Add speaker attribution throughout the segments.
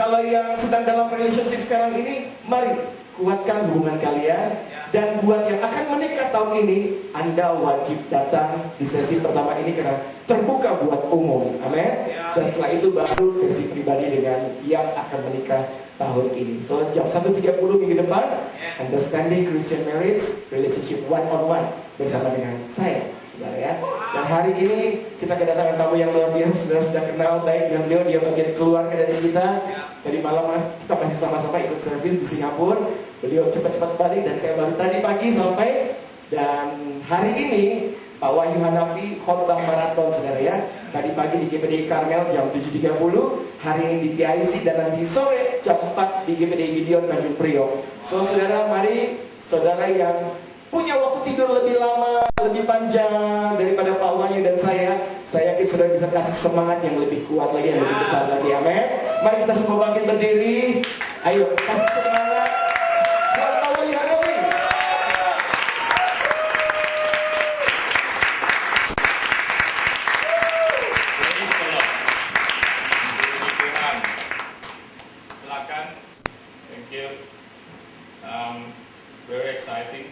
Speaker 1: kalau yang sedang dalam relationship sekarang ini, mari kuatkan hubungan kalian. Dan buat yang akan menikah tahun ini, Anda wajib datang di sesi pertama ini karena terbuka buat umum. Amin. Dan setelah itu baru sesi pribadi dengan yang akan menikah tahun ini. So jam 1.30 minggu depan, Understanding Christian Marriage Relationship One-on-One bersama dengan saya, saudara ya. Dan hari ini kita kedatangan tamu yang luar biasa. Saudara sudah kenal baik dengan beliau, dia bagian keluarga dari kita. Tadi malam kita masih sama-sama ikut servis di Singapura. Beliau cepat-cepat balik dan saya baru tadi pagi sampai. Dan hari ini Pak Wahyu Hanafi khotbah maraton, saudara ya. Tadi pagi di GPD Karmel jam 7.30, hari ini di PIC, dan nanti sore jam 4 di GPD Gideon Tanjung Priok. So saudara, mari saudara yang punya waktu tidur lebih lama, lebih panjang daripada Pak Wahyu dan saya yakin saudara bisa kasih semangat yang lebih kuat lagi, yang lebih besar lagi. Amin. Mari kita semua bangkit berdiri. Ayo kasih semangat buat Pak Wahyu Hanafi.
Speaker 2: Silakan. Thank you. Very exciting.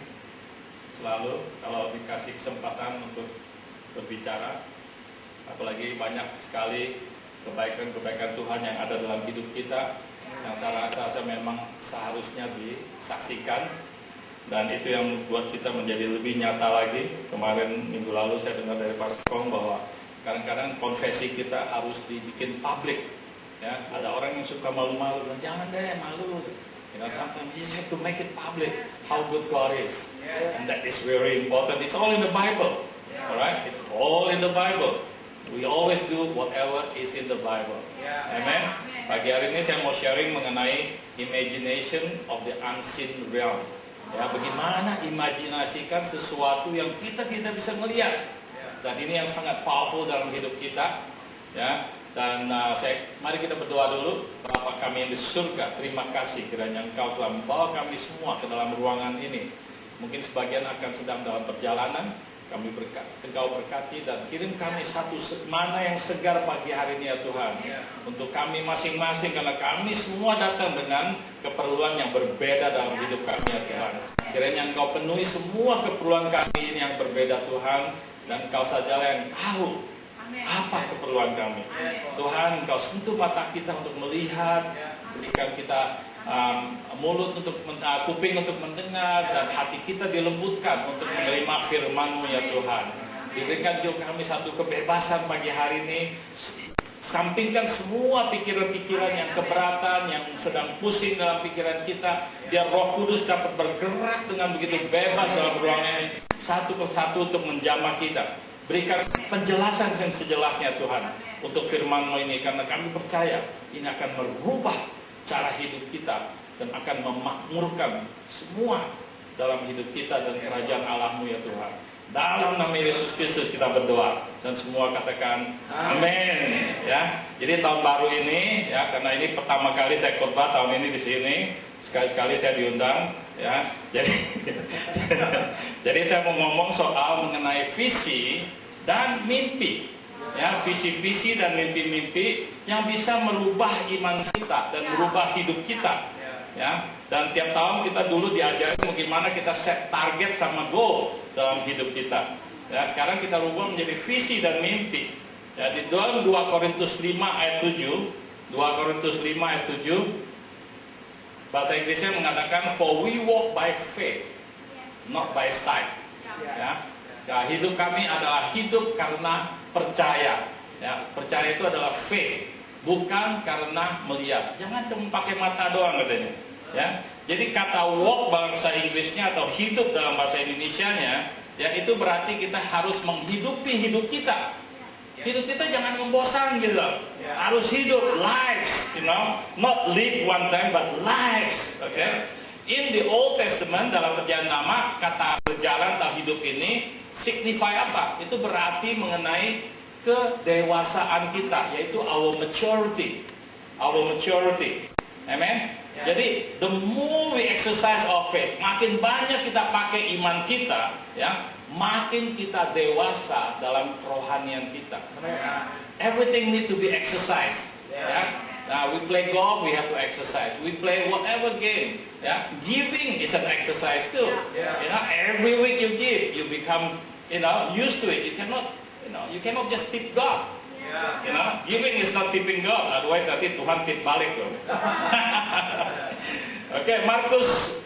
Speaker 2: Selalu kalau dikasih kesempatan untuk berbicara, apalagi banyak sekali kebaikan-kebaikan Tuhan yang ada dalam hidup kita, yang saya rasa memang seharusnya disaksikan, dan itu yang membuat kita menjadi lebih nyata lagi. Kemarin minggu lalu saya dengar dari Pak Skong bahwa kadang-kadang konfesi kita harus dibikin publik. Ya, ada orang yang suka malu-malu, jangan deh malu. You know, sometimes you just have to make it public how good God is. And that is very important. It's all in the Bible. Alright? It's all in the Bible. We always do whatever is in the Bible. Amen. Pagi hari ini saya mau sharing mengenai imagination of the unseen realm. Ya, bagaimana imajinasikan sesuatu yang kita tidak bisa melihat. Dan ini yang sangat powerful dalam hidup kita. Ya. Dan mari kita berdoa dulu. Bapa kami yang di surga, terima kasih kiranya Engkau telah membawa kami semua ke dalam ruangan ini. Mungkin sebagian akan sedang dalam perjalanan. Kami Engkau berkati dan kirim kami satu mana yang segar pagi hari ini ya Tuhan. Untuk kami masing-masing, karena kami semua datang dengan keperluan yang berbeda dalam hidup kami ya Tuhan. Kiranya Engkau penuhi semua keperluan kami ini yang berbeda Tuhan. Dan Engkau sajalah yang tahu apa keperluan kami. Tuhan, Engkau sentuh mata kita untuk melihat, berikan kita mulut untuk kuping untuk mendengar, dan hati kita dilembutkan untuk menerima firman-Mu ya Tuhan. Berikan juga kami satu kebebasan pagi hari ini. Sampingkan semua pikiran-pikiran yang keberatan, yang sedang pusing dalam pikiran kita. Biar Roh Kudus dapat bergerak dengan begitu bebas dalam ruangan ini, satu persatu untuk menjamah kita. Berikan penjelasan yang sejelasnya Tuhan untuk firman-Mu ini, karena kami percaya ini akan merubah cara hidup kita dan akan memakmurkan semua dalam hidup kita dan kerajaan Allah-Mu ya Tuhan. Dalam nama Yesus Kristus kita berdoa dan semua katakan amin. Ya, jadi tahun baru ini ya, karena ini pertama kali saya khotbah tahun ini di sini, sekali-sekali saya diundang ya. Jadi saya mau ngomong soal mengenai visi dan mimpi. Ya, visi-visi dan mimpi-mimpi yang bisa merubah iman kita dan merubah hidup kita. Ya, dan tiap tahun kita dulu diajarin bagaimana kita set target sama goal dalam hidup kita. Ya, sekarang kita rubah menjadi visi dan mimpi. Ya, di dalam 2 Korintus 5 ayat 7, 2 Korintus 5 ayat 7, bahasa Inggrisnya mengatakan, for we walk by faith, not by sight. Ya, hidup kami adalah hidup karena percaya. Ya, percaya itu adalah faith, bukan karena melihat. Jangan cuma pakai mata doang katanya. Ya, jadi kata walk bahasa Inggrisnya atau hidup dalam bahasa Indonesianya, ya itu berarti kita harus menghidupi hidup kita. Hidup kita jangan membosan gitu. Harus hidup lives, you know, not live one time but lives. Okay? In the Old Testament dalam Perjanjian Lama, kata berjalan atau hidup ini signify apa? Itu berarti mengenai kedewasaan kita, yaitu our maturity. Our maturity. Amen. Jadi the more we exercise our faith, makin banyak kita pakai iman kita, ya, makin kita dewasa dalam kerohanian kita. Everything need to be exercised. Ya. We play golf, we have to exercise. We play whatever game. Yeah, giving is an exercise too. You know, every week you give, you become, used to it. You cannot just tip God. You know, giving is not tipping God. Otherwise nanti Tuhan tip balik loh. Oke, Markus.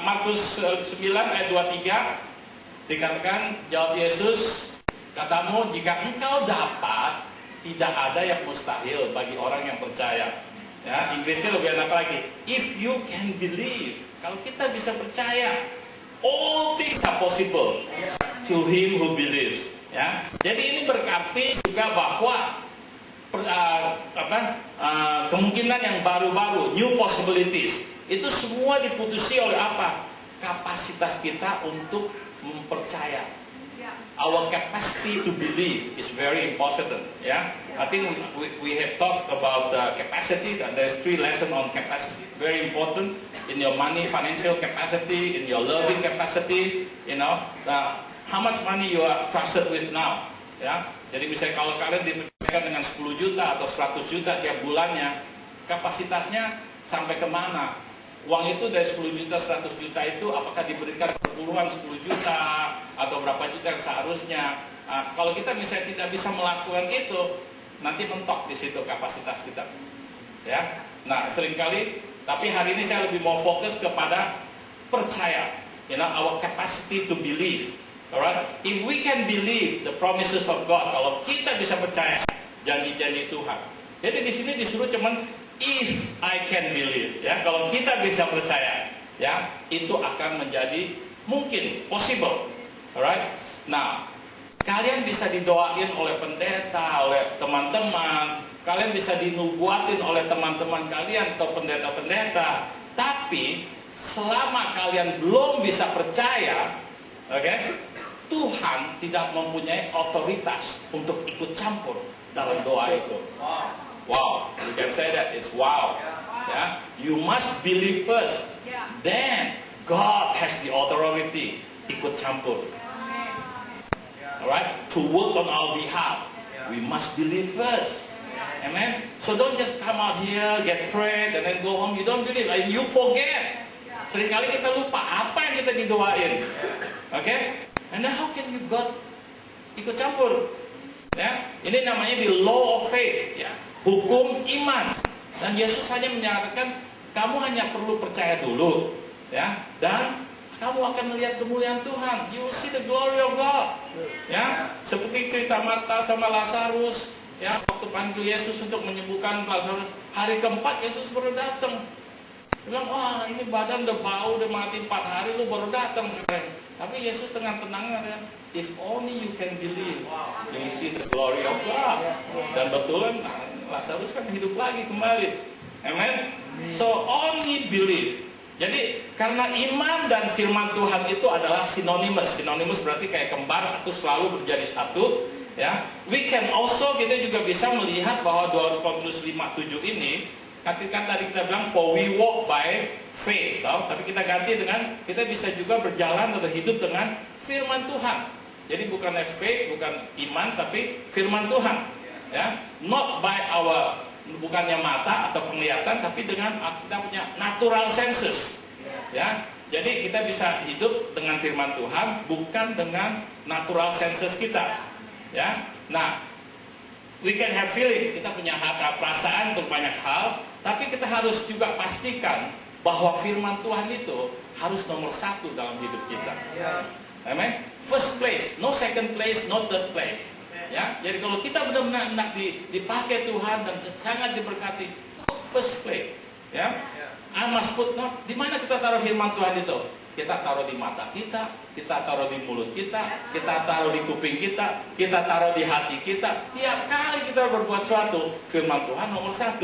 Speaker 2: Markus 9 ayat 23 dikatakan, jawab Yesus, katamu jika engkau dapat, tidak ada yang mustahil bagi orang yang percaya. Ya, Inggrisnya lebih enak lagi. If you can believe, kalau kita bisa percaya, all things are possible to him who believes. Ya, jadi ini berarti juga bahwa kemungkinan yang baru-baru, new possibilities, itu semua diputusi oleh apa? Kapasitas kita untuk mempercaya. Our capacity to believe is very important. Yeah, I think we have talked about capacity. That there's 3 lessons on capacity. Very important in your money, financial capacity, in your loving capacity. How much money you are trusted with now. Ya, jadi misalnya kalau kalian dipercayakan dengan 10 juta atau 100 juta tiap bulannya, kapasitasnya sampai kemana? Uang itu dari 10 juta, 100 juta itu apakah diberikan perpuluhan 10 juta atau berapa juta yang seharusnya? Kalau kita misalnya tidak bisa melakukan itu, nanti mentok di situ kapasitas kita. Ya, nah seringkali, tapi hari ini saya lebih mau fokus kepada percaya. Our capacity to believe. Alright, if we can believe the promises of God, kalau kita bisa percaya janji-janji Tuhan. Jadi di sini disuruh cuman if I can believe, ya, kalau kita bisa percaya, ya, itu akan menjadi mungkin, possible. Alright. Nah, kalian bisa didoain oleh pendeta, oleh teman-teman, kalian bisa dinubuatin oleh teman-teman kalian atau pendeta-pendeta, tapi selama kalian belum bisa percaya, Tuhan tidak mempunyai otoritas untuk ikut campur dalam doa itu. Wow, you can say that. It's wow. Yeah, you must believe first. Then God has the authority ikut campur. Alright, to work on our behalf, we must believe first. Amen. So don't just come out here, get prayed, and then go home. You don't believe, and you forget. Seringkali kita lupa apa yang kita didoain. And then how can you God ikut campur? Ya, ini namanya the law of faith, ya, hukum iman. Dan Yesus hanya menyatakan kamu hanya perlu percaya dulu, ya, dan kamu akan melihat kemuliaan Tuhan. You will see the glory of God. Ya, seperti cerita Marta sama Lazarus, ya, waktu panggil Yesus untuk menyembuhkan Lazarus, hari keempat Yesus baru datang. Bilang, wah ini badan udah bau, udah mati 4 hari, lu baru datang sekarang. Tapi Yesus dengan tenangnya, ya, if only you can believe, you will see the glory of God. Dan betulan Lazarus kan hidup lagi kembali. Amen. So only believe. Jadi karena iman dan firman Tuhan itu adalah synonymous. Synonymous berarti kayak kembar atau selalu menjadi satu. Ya, we can also, kita juga bisa melihat bahwa 2 Korintus 5:7 ini, ketika tadi kita bilang for we walk by faith, tapi kita ganti dengan kita bisa juga berjalan atau hidup dengan firman Tuhan. Jadi bukan faith, bukan iman, tapi firman Tuhan. Ya, not by our, bukannya mata atau penglihatan, tapi dengan kita punya natural senses. Ya, jadi kita bisa hidup dengan firman Tuhan, bukan dengan natural senses kita. Ya, nah, we can have feeling, kita punya perasaan untuk banyak hal, tapi kita harus juga pastikan bahwa firman Tuhan itu harus nomor 1 dalam hidup kita. Amen. First place, no second place, no third place. Ya, jadi kalau kita benar-benar hendak dipakai Tuhan dan sangat diberkati, first place. Ya, I must put, di mana kita taruh firman Tuhan itu? Kita taruh di mata kita taruh di mulut kita taruh di kuping kita taruh di hati kita. Tiap kali kita berbuat sesuatu, firman Tuhan nomor 1.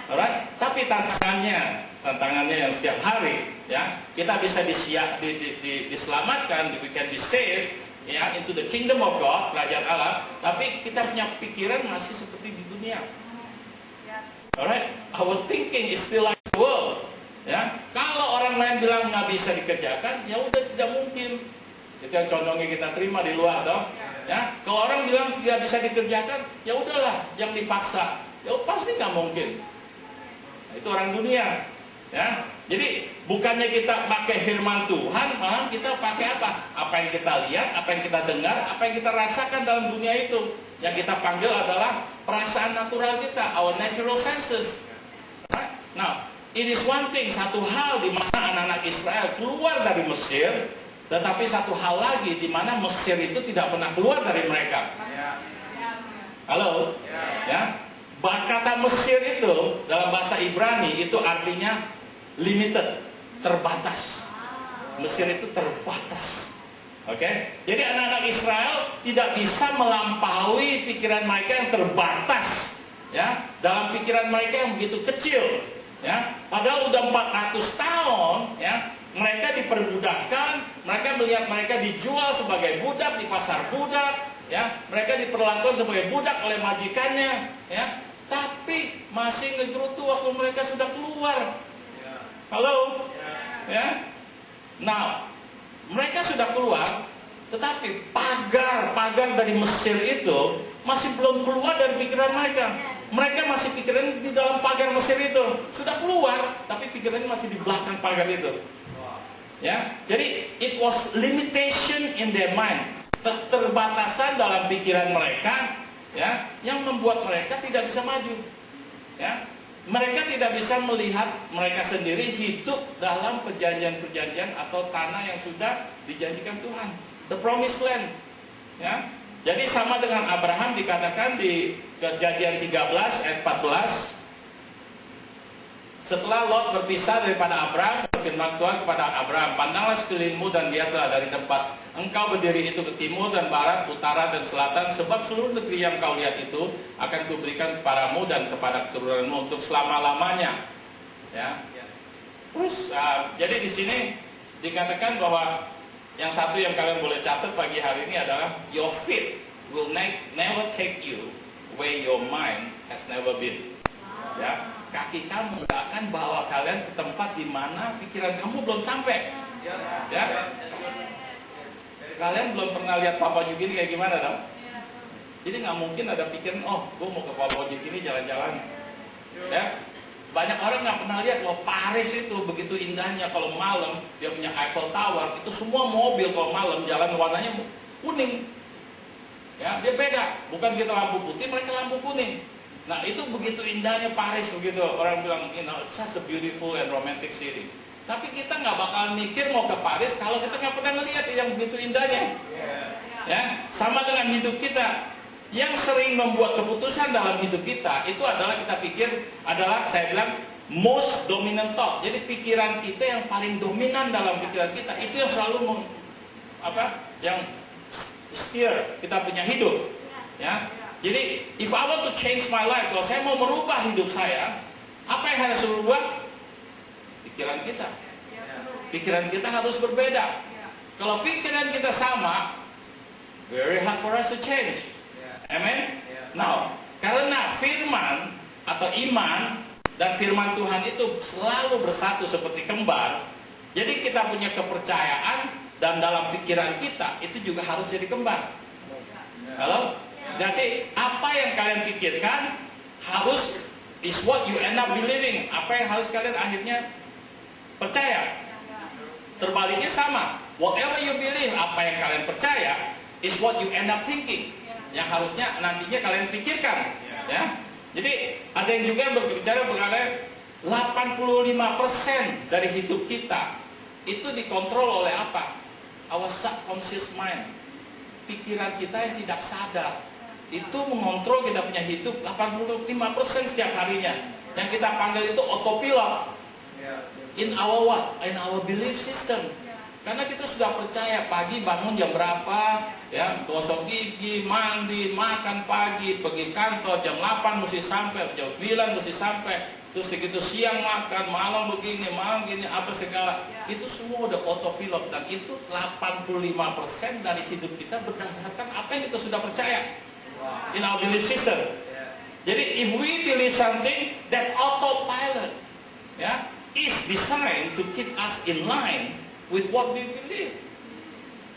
Speaker 2: Alright? Tapi tantangannya yang setiap hari, ya, kita bisa diselamatkan, we can be saved, ya, into the kingdom of God, kerajaan Allah. Tapi kita punya pikiran masih seperti di dunia. Alright? Our thinking is still like the world. Ya, kalau orang lain bilang nggak bisa dikerjakan, ya udah tidak mungkin. Itu yang condongnya kita terima di luar, toh. Ya, kalau orang bilang tidak bisa dikerjakan, ya udahlah, yang dipaksa. Ya pasti nggak mungkin. Nah, itu orang dunia. Ya, jadi bukannya kita pakai firman Tuhan, malah kita pakai apa? Apa yang kita lihat, apa yang kita dengar, apa yang kita rasakan dalam dunia itu. Yang kita panggil adalah perasaan natural kita, our natural senses. Right? Now, it is one thing, satu hal di mana anak-anak Israel keluar dari Mesir, tetapi satu hal lagi di mana Mesir itu tidak pernah keluar dari mereka. Halo, ya. Kata Mesir itu dalam bahasa Ibrani itu artinya limited, terbatas. Mesir itu terbatas. Oke? Jadi anak-anak Israel tidak bisa melampaui pikiran mereka yang terbatas. Ya, dalam pikiran mereka yang begitu kecil. Ya, padahal udah 400 tahun, ya, mereka diperbudakkan, mereka melihat mereka dijual sebagai budak di pasar budak, ya, mereka diperlakukan sebagai budak oleh majikannya, ya, tapi masih ngegerutu waktu mereka sudah keluar. Halo, ya. Nah, mereka sudah keluar, tetapi pagar dari Mesir itu masih belum keluar dari pikiran mereka. Mereka masih pikiran di dalam pagar Mesir itu. Sudah keluar, tapi pikirannya masih di belakang pagar itu. Ya, jadi it was limitation in their mind, keterbatasan dalam pikiran mereka, ya, yang membuat mereka tidak bisa maju. Ya. Mereka tidak bisa melihat mereka sendiri hidup dalam perjanjian-perjanjian atau tanah yang sudah dijanjikan Tuhan. The promised land. Ya. Jadi sama dengan Abraham dikatakan di Kejadian 13 ayat 14. Setelah Lot berpisah daripada Abraham, firman Tuhan kepada Abraham, pandanglah sekelilingmu dan lihatlah dari tempat engkau berdiri itu ke timur dan barat, utara dan selatan, sebab seluruh negeri yang kau lihat itu akan kuberikan kepadamu dan kepada keturunanmu untuk selama-lamanya. Ya. Terus, jadi di sini dikatakan bahwa yang satu yang kalian boleh catat pagi hari ini adalah your feet will never take you where your mind has never been. Ya. Kaki kamu tidak akan bawa kalian ke tempat di mana pikiran kamu belum sampai. Ya. Kalian belum pernah lihat Papua New Guinea kayak gimana dong? Jadi nggak mungkin ada pikiran, oh, gue mau ke Papua New Guinea jalan-jalan. Ya. Banyak orang nggak pernah lihat, wah, Paris itu begitu indahnya kalau malam dia punya Eiffel Tower, itu semua mobil kalau malam jalan warnanya kuning. Ya, dia beda. Bukan kita lampu putih, mereka lampu kuning. Nah, itu begitu indahnya Paris begitu. Orang bilang, you know, it's such a beautiful and romantic city. Tapi kita nggak bakal mikir mau ke Paris kalau kita nggak pernah melihat yang begitu indahnya. Ya, sama dengan hidup kita. Yang sering membuat keputusan dalam hidup kita itu adalah kita pikir adalah, saya bilang, most dominant thought. Jadi pikiran kita yang paling dominan dalam pikiran kita itu yang selalu yang steer kita punya hidup. Ya. Jadi, if I want to change my life, kalau saya mau merubah hidup saya, apa yang harus berubah? Pikiran kita. Pikiran kita harus berbeda. Kalau pikiran kita sama, very hard for us to change. Amen? Now, karena firman atau iman dan firman Tuhan itu selalu bersatu seperti kembar, jadi kita punya kepercayaan dan dalam pikiran kita itu juga harus jadi kembar. Halo? Jadi apa yang kalian pikirkan harus is what you end up believing. Apa yang harus kalian akhirnya percaya. Terbaliknya sama. Whatever you believe, apa yang kalian percaya is what you end up thinking. Yang harusnya nantinya kalian pikirkan. Ya. Jadi ada yang juga berbicara mengenai 85% dari hidup kita itu dikontrol oleh apa? Our subconscious mind. Pikiran kita yang tidak sadar itu mengontrol kita punya hidup 85% setiap harinya. Yang kita panggil itu autopilot. In our what? In our belief system. Karena kita sudah percaya pagi bangun jam berapa, ya, gosok gigi, mandi, makan pagi, pergi kantor jam 8 mesti sampai, jam 9 mesti sampai. Terus begitu siang makan, malam begini, malam gini, apa segala. Itu semua udah autopilot dan itu 85% dari hidup kita berdasarkan apa yang kita sudah percaya. In our belief system. Jadi if we believe something, that autopilot, ya, is designed to keep us in line with what we believe.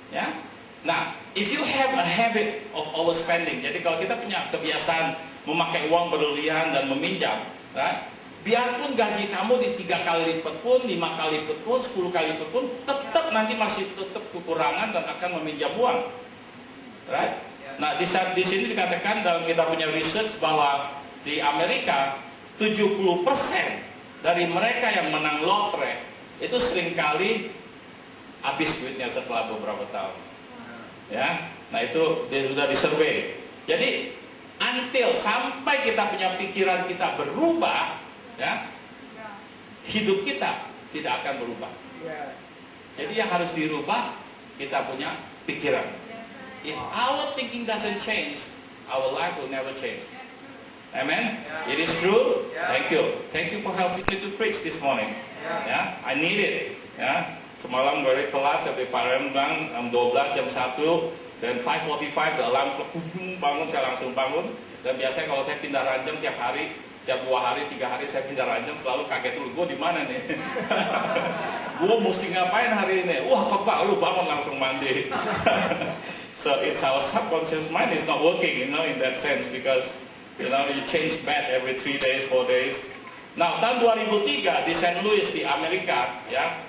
Speaker 2: Ya. Nah, if you have a habit of overspending, jadi kalau kita punya kebiasaan memakai uang berlian dan meminjam, right? Biarpun gaji kamu di 3 kali lipat pun, 5 kali lipat pun, 10 kali lipat pun, tetap nanti masih tetap kekurangan dan akan meminjam uang, right? Nah, di sini dikatakan dalam kita punya research bahwa di Amerika 70% dari mereka yang menang lotre itu seringkali habis duitnya setelah beberapa tahun. Ya, nah itu sudah disurvey. Jadi until sampai kita punya pikiran kita berubah, ya, hidup kita tidak akan berubah. Jadi yang harus dirubah kita punya pikiran. If our thinking doesn't change, our life will never change. Amen. It is true. Thank you. Thank you for helping me to preach this morning. Ya, I need it. Ya, semalam very telat sampai Palembang jam 12 jam 1 dan 5:45 the alarm bangun, saya langsung bangun. Dan biasanya kalau saya pindah ranjang tiap hari, tiap 2 hari, 3 hari saya pindah ranjang, selalu kaget dulu, gue di mana nih? Gue mesti ngapain hari ini? Wah, Pak, lu bangun langsung mandi. So it's our subconscious mind is not working, in that sense, because you change bed every 3 days, 4 days. Nah, tahun 2003 di St. Louis di Amerika, ya,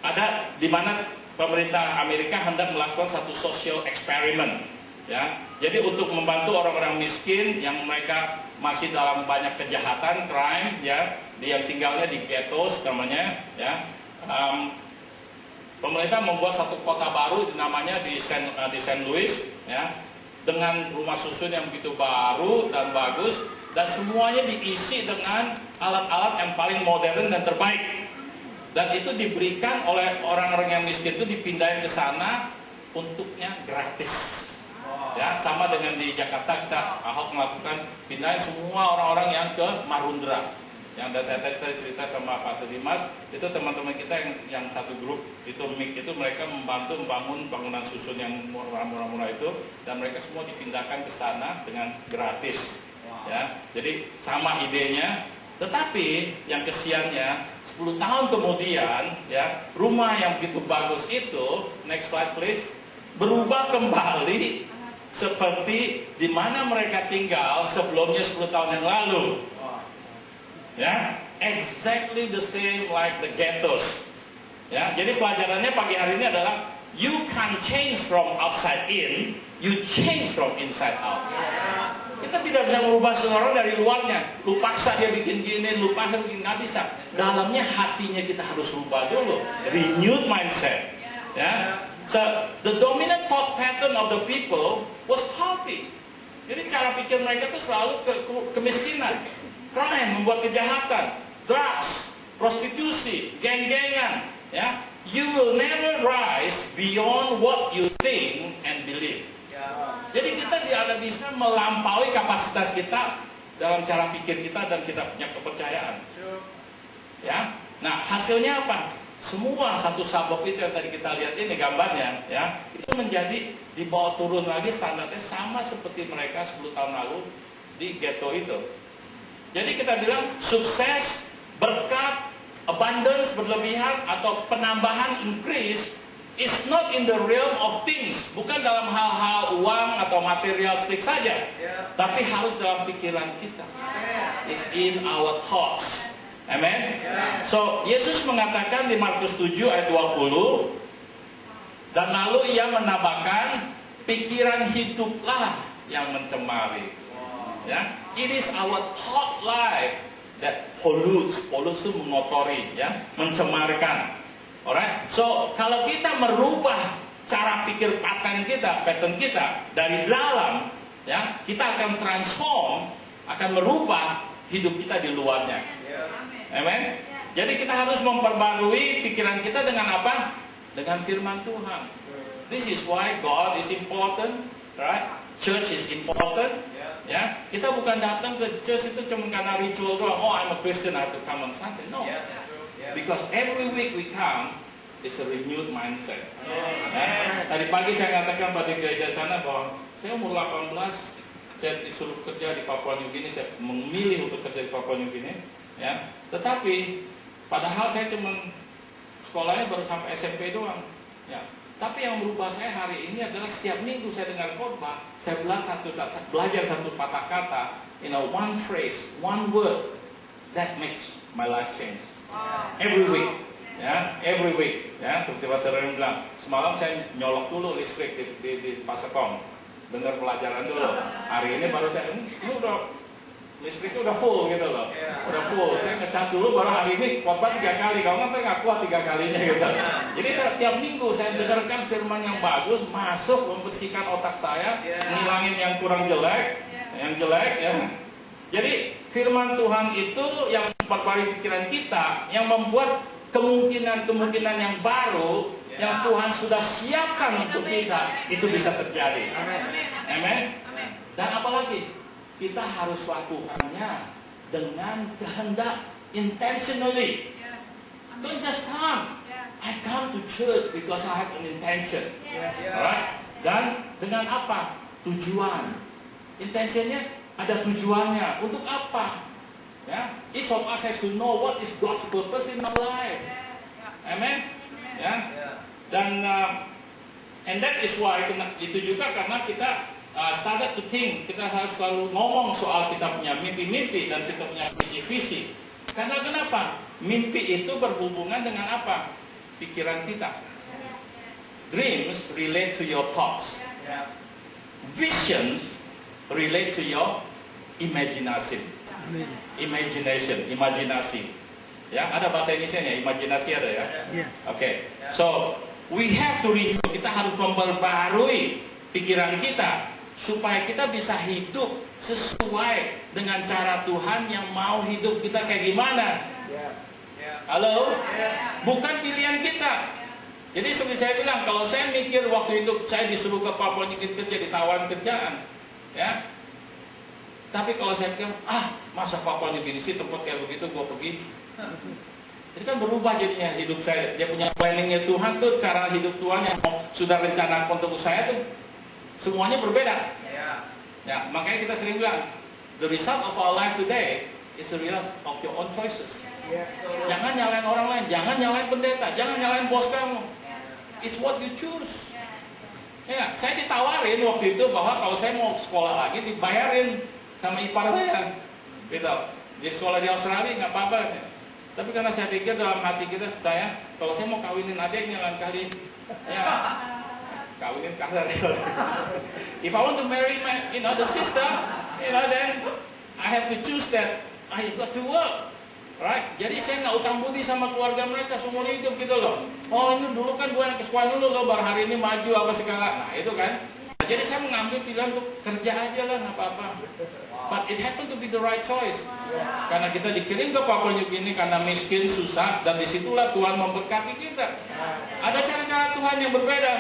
Speaker 2: ada di mana pemerintah Amerika hendak melakukan satu social experiment, ya. Jadi untuk membantu orang-orang miskin yang mereka masih dalam banyak kejahatan, crime, ya, yang tinggalnya di ghettos namanya, ya. Pemerintah membuat satu kota baru namanya di St. Louis, ya, dengan rumah susun yang begitu baru dan bagus, dan semuanya diisi dengan alat-alat yang paling modern dan terbaik. Dan itu diberikan oleh orang-orang yang miskin, itu dipindahin ke sana untuknya gratis. Ya, sama dengan di Jakarta, Ahok melakukan pindahin semua orang-orang yang ke Marundra. Yang saya tadi cerita sama Pak Sedimas, itu teman-teman kita yang satu grup itu mereka membantu membangun bangunan susun yang murah-murah itu, dan mereka semua dipindahkan ke sana dengan gratis. Ya, jadi sama idenya, tetapi yang kesiannya 10 tahun kemudian, ya, rumah yang begitu bagus itu, next slide please, berubah kembali seperti di mana mereka tinggal sebelumnya 10 tahun yang lalu. Ya, exactly the same like the ghettos. Ya, jadi pelajarannya pagi hari ini adalah you can't change from outside in, you change from inside out. Kita tidak bisa merubah seseorang dari luarnya. Lu paksa dia bikin gini, lu paksa bikin, nggak bisa. Dalamnya hatinya kita harus rubah dulu. Renewed mindset. Ya. So the dominant thought pattern of the people was poverty. Jadi cara pikir mereka itu selalu kemiskinan. Crime, membuat kejahatan, drugs, prostitusi, geng-gengan, ya. You will never rise beyond what you think and believe. Jadi kita tidak bisa melampaui kapasitas kita dalam cara pikir kita dan kita punya kepercayaan. Ya, nah hasilnya apa? Semua satu sabuk itu yang tadi kita lihat ini gambarnya, ya, itu menjadi dibawa turun lagi standarnya sama seperti mereka 10 tahun lalu di ghetto itu. Jadi kita bilang sukses, berkat, abundance, berlebihan, atau penambahan, increase, is not in the realm of things. Bukan dalam hal-hal uang atau materialistik saja. Tapi harus dalam pikiran kita. It's in our thoughts. Amen. So, Yesus mengatakan di Markus 7 ayat 20, dan lalu ia menambahkan, pikiran hiduplah yang mencemari. Ya, it is our thought life that pollutes itu mengotori, ya, mencemarkan. Alright, so kalau kita merubah cara pikir pattern kita dari dalam, ya, kita akan transform, akan merubah hidup kita di luarnya. Amen. Jadi kita harus memperbarui pikiran kita dengan apa? Dengan firman Tuhan. This is why God is important, right? Church is important. Ya, kita bukan datang ke church itu cuma karena ritual doang. Oh, I'm a Christian, I have to come on Sunday. No, because every week we come is a renewed mindset. Tadi pagi saya katakan pada gereja sana bahwa saya umur 18, saya disuruh kerja di Papua New Guinea, saya memilih untuk kerja di Papua New Guinea. Ya, tetapi padahal saya cuma sekolahnya baru sampai SMP doang. Ya, Tapi yang merubah saya hari ini adalah setiap minggu saya dengar khotbah, saya belajar satu patah kata, one phrase, one word that makes my life change. Every week, every week, seperti Pak Seren bilang, semalam saya nyolok dulu listrik di Pasekong, dengar pelajaran dulu. Hari ini baru saya, ini udah listriknya udah full gitu loh, udah full. Saya ngecas dulu, baru hari ini khotbah 3 kali. Kalau nggak, saya nggak kuat 3 kalinya gitu. Jadi setiap minggu saya dengarkan firman yang bagus, masuk membersihkan otak saya, ngilangin yang kurang jelek, yang jelek ya. Jadi firman Tuhan itu yang memperbarui pikiran kita, yang membuat kemungkinan-kemungkinan yang baru yang Tuhan sudah siapkan untuk kita itu bisa terjadi. Amin. Dan apalagi kita harus lakukannya dengan kehendak, intentionally. Don't just come. I come to church because I have an intention. Alright? Dan dengan apa? Tujuan. Intentionnya ada tujuannya. Untuk apa? Ya, each of us has to know what is God's purpose in our life. Amen. Ya. Dan and that is why itu juga karena kita started to think, kita harus selalu ngomong soal kita punya mimpi-mimpi dan kita punya visi-visi. Karena kenapa? Mimpi itu berhubungan dengan apa? Pikiran kita. Dreams relate to your thoughts. Visions relate to your imagination. Imajinasi. Ya, ada bahasa Indonesia-nya, imajinasi ada ya? Oke. So, we have to renew, kita harus memperbarui pikiran kita supaya kita bisa hidup sesuai dengan cara Tuhan yang mau hidup kita kayak gimana. Halo? Bukan pilihan kita. Jadi seperti saya bilang, kalau saya mikir waktu itu saya disuruh ke Papua New Guinea kerja, ditawarin kerjaan, ya. Tapi kalau saya pikir, masa Papua New Guinea sih tempat kayak begitu, gua pergi. Jadi kan berubah jadinya hidup saya. Dia punya planningnya Tuhan tuh, cara hidup Tuhan yang sudah rencanakan untuk saya tuh semuanya berbeda. Ya, makanya kita sering bilang, the result of our life today is the result of your own choices. Jangan nyalain orang lain, jangan nyalain pendeta, jangan nyalain bos kamu. It's what you choose. Ya, saya ditawarin waktu itu bahwa kalau saya mau sekolah lagi dibayarin sama ipar saya, gitu. Jadi sekolah di Australia nggak apa-apa. Tapi karena saya pikir dalam hati kita, kalau saya mau kawinin adiknya lain kali, ya kawinin kasar. If I want to marry the sister, then I have to choose that I got to work. Right? Jadi saya nggak utang budi sama keluarga mereka seumur hidup gitu loh. Oh ini dulu kan gue yang ke sekolah dulu loh, baru hari ini maju apa segala. Nah itu kan. Jadi saya mengambil pilihan untuk kerja aja lah, nggak apa-apa. But it happened to be the right choice. Karena kita dikirim ke Papua New Guinea karena miskin, susah, dan disitulah Tuhan memberkati kita. Ada cara-cara Tuhan yang berbeda.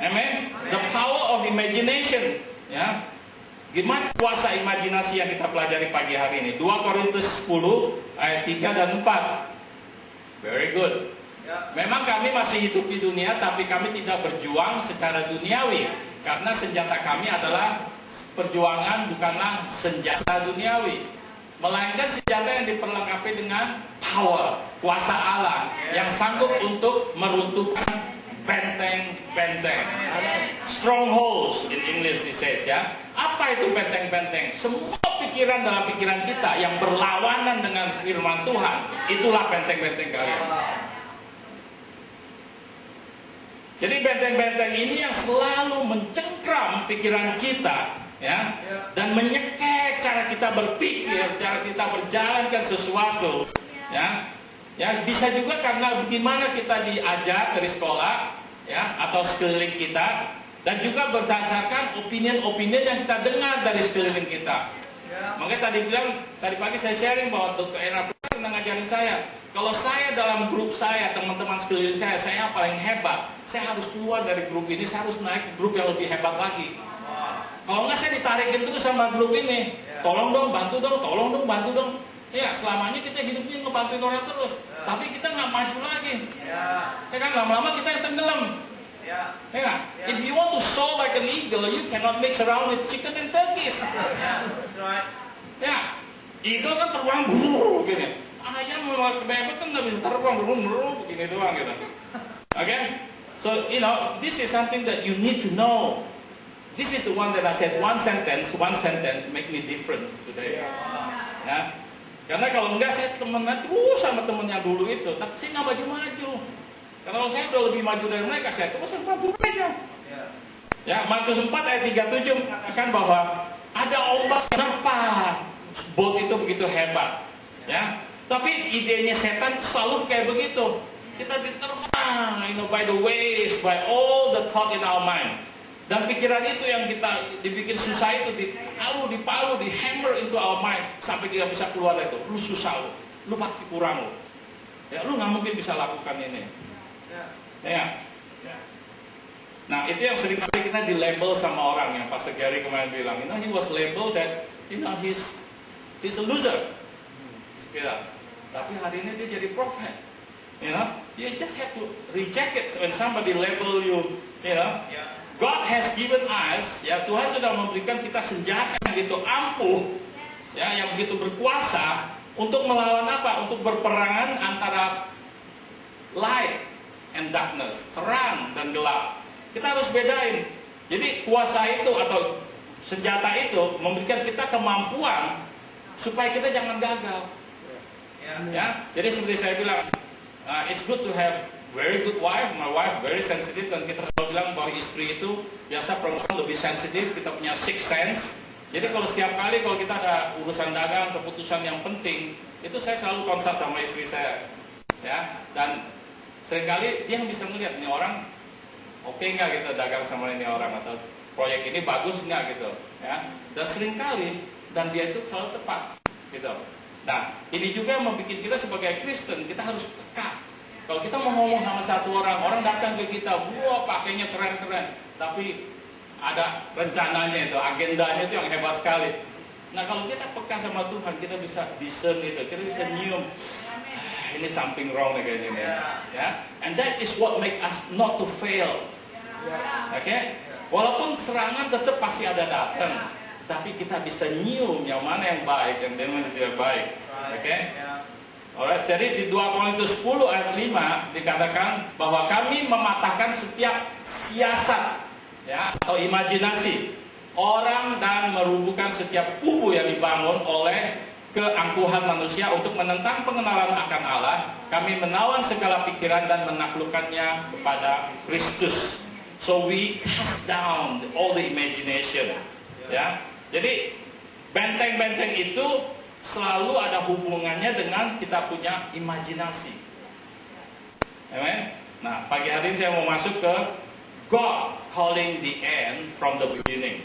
Speaker 2: Amen. The power of imagination. Ya. Gimana kuasa imajinasi yang kita pelajari pagi hari ini? 2 Korintus 10 ayat 3 dan 4. Very good. Memang kami masih hidup di dunia, tapi kami tidak berjuang secara duniawi. Karena senjata kami adalah perjuangan bukanlah senjata duniawi, melainkan senjata yang diperlengkapi dengan power, kuasa Allah yang sanggup untuk meruntuhkan benteng-benteng. Strongholds in English it says ya. Apa itu benteng-benteng? Semua pikiran dalam pikiran kita yang berlawanan dengan firman Tuhan, itulah benteng-benteng kalian. Jadi benteng-benteng ini yang selalu mencengkram pikiran kita, ya, dan menyekek cara kita berpikir, cara kita berjalankan sesuatu, ya. Ya, bisa juga karena bagaimana kita diajar dari sekolah, ya, atau sekeliling kita, dan juga berdasarkan opinion-opinion yang kita dengar dari sekeliling kita. Makanya tadi pagi saya sharing bahwa Dr. Era pernah ngajarin saya, kalau saya dalam grup saya, teman-teman sekeliling saya yang paling hebat, saya harus keluar dari grup ini, saya harus naik ke grup yang lebih hebat lagi. Kalau nggak saya ditarikin terus sama grup ini, tolong dong, bantu dong, tolong dong, bantu dong. Ya, selamanya kita hidupnya ngebantuin orang terus, tapi kita nggak maju lagi. Ya kan, lama-lama kita yang tenggelam. Ya, if you want to soar like an eagle, you cannot mix around with chicken and turkeys. Ya, eagle kan terbang gini. Ayam mau kebanyakan kan nggak bisa terbang begini doang gitu. Oke? So, this is something that you need to know. This is the one that I said, one sentence make me different today. Ya. Karena kalau enggak, saya temenan terus sama temennya dulu itu, tapi saya nggak maju-maju. Karena kalau saya udah lebih maju dari mereka, saya terus maju aja. Ya, Matius 4 ayat 37 mengatakan bahwa ada ombak. Kenapa boat itu begitu hebat? Ya, tapi idenya setan selalu kayak begitu. Kita diterang, by the waves, by all the thought in our mind. Dan pikiran itu yang kita dibikin susah itu, dipalu, hammer into our mind sampai kita bisa keluar dari itu. Lu susah lu pasti kurang lu. Ya, lu nggak mungkin bisa lakukan ini. Ya. Nah, itu yang sering kali kita di-label sama orang yang Pastor Gary kemarin bilang, he was labeled that, he's a loser. Tapi hari ini dia jadi prophet. You just have to reject it when somebody label you. God has given us, Tuhan sudah memberikan kita senjata yang begitu ampuh, yang begitu berkuasa untuk melawan apa? Untuk berperangan antara light and darkness, terang dan gelap. Kita harus bedain. Jadi kuasa itu atau senjata itu memberikan kita kemampuan supaya kita jangan gagal. Jadi seperti saya bilang, it's good to have very good wife. My wife very sensitive, dan kita selalu bilang bahwa istri itu biasa perempuan lebih sensitif, kita punya sixth sense. Jadi kalau setiap kali kalau kita ada urusan dagang, keputusan yang penting, itu saya selalu konsult sama istri saya. Dan seringkali dia bisa melihat ini orang oke nggak gitu dagang sama ini orang, atau proyek ini bagus nggak gitu. Dan seringkali dan dia itu selalu tepat gitu. Nah, ini juga yang membuat kita sebagai Kristen, kita harus peka. Kalau kita mau ngomong sama satu orang datang ke kita, wah pakainya keren-keren, tapi ada rencananya itu, agendanya itu yang hebat sekali. Nah, kalau kita peka sama Tuhan, kita bisa discern itu, kita bisa nyium, ini something wrong nih kayaknya. And that is what make us not to fail. Walaupun serangan tetap pasti ada datang, tapi kita bisa nyium yang mana yang baik, yang mana yang tidak baik. Alright, jadi di 2 Korintus 10 ayat 5 dikatakan bahwa kami mematahkan setiap siasat atau imajinasi orang dan merubuhkan setiap kubu yang dibangun oleh keangkuhan manusia untuk menentang pengenalan akan Allah. Kami menawan segala pikiran dan menaklukkannya kepada Kristus. So we cast down all the imagination. Jadi benteng-benteng itu selalu ada hubungannya dengan kita punya imajinasi. Amen. Nah, pagi hari ini saya mau masuk ke God calling the end from the beginning.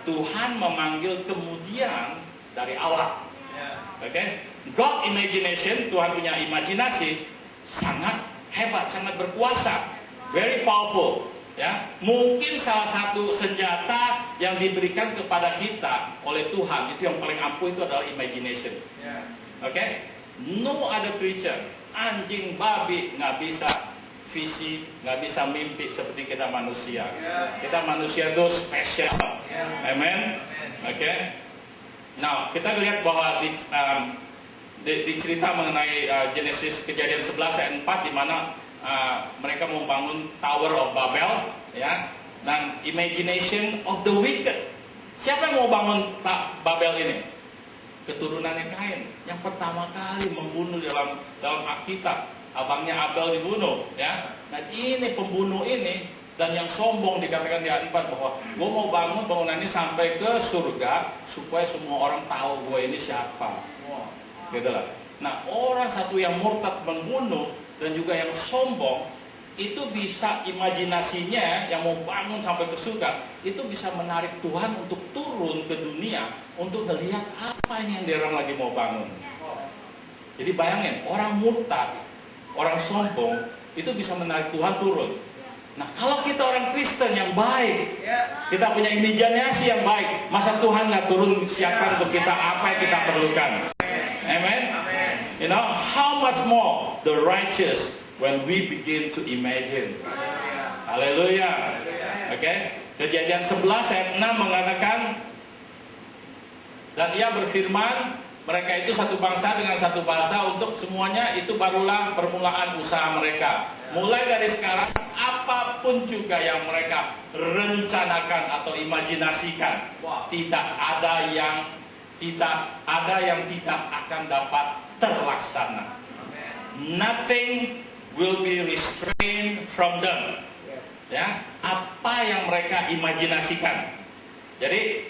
Speaker 2: Tuhan memanggil kemudian dari awal. God imagination, Tuhan punya imajinasi sangat hebat, sangat berkuasa, very powerful. Mungkin salah satu senjata yang diberikan kepada kita oleh Tuhan itu yang paling ampuh itu adalah imagination. No other creature, anjing, babi nggak bisa visi, nggak bisa mimpi seperti kita manusia. Kita manusia itu spesial. Amen. Nah, kita lihat bahwa di cerita mengenai Genesis kejadian 11 ayat 4 di mana mereka membangun Tower of Babel, dan imagination of the wicked. Siapa yang mau bangun Babel ini? Keturunannya Kain. Yang pertama kali membunuh dalam Alkitab, abangnya Abel dibunuh. Nah, ini pembunuh ini dan yang sombong dikatakan di ayat 4 bahwa gue mau bangun bangunan ini sampai ke surga supaya semua orang tahu gue ini siapa. Gitu lah. Nah, orang satu yang murtad membunuh dan juga yang sombong itu bisa imajinasinya yang mau bangun sampai ke surga itu bisa menarik Tuhan untuk turun ke dunia untuk melihat apa ini yang dia orang lagi mau bangun. Jadi bayangin, orang murtad, orang sombong itu bisa menarik Tuhan turun. Nah, kalau kita orang Kristen yang baik, kita punya imajinasi yang baik, masa Tuhan nggak turun siapkan untuk kita apa yang kita perlukan? Amen. How much more the righteous when we begin to imagine. Haleluya. Kejadian 11 ayat 6 mengatakan, dan ia berfirman, mereka itu satu bangsa dengan satu bahasa, untuk semuanya itu barulah permulaan usaha mereka. Mulai dari sekarang, apapun juga yang mereka rencanakan atau imajinasikan, tidak ada yang tidak akan dapat terlaksana. Nothing will be restrained from them. Ya, apa yang mereka imajinasikan. Jadi,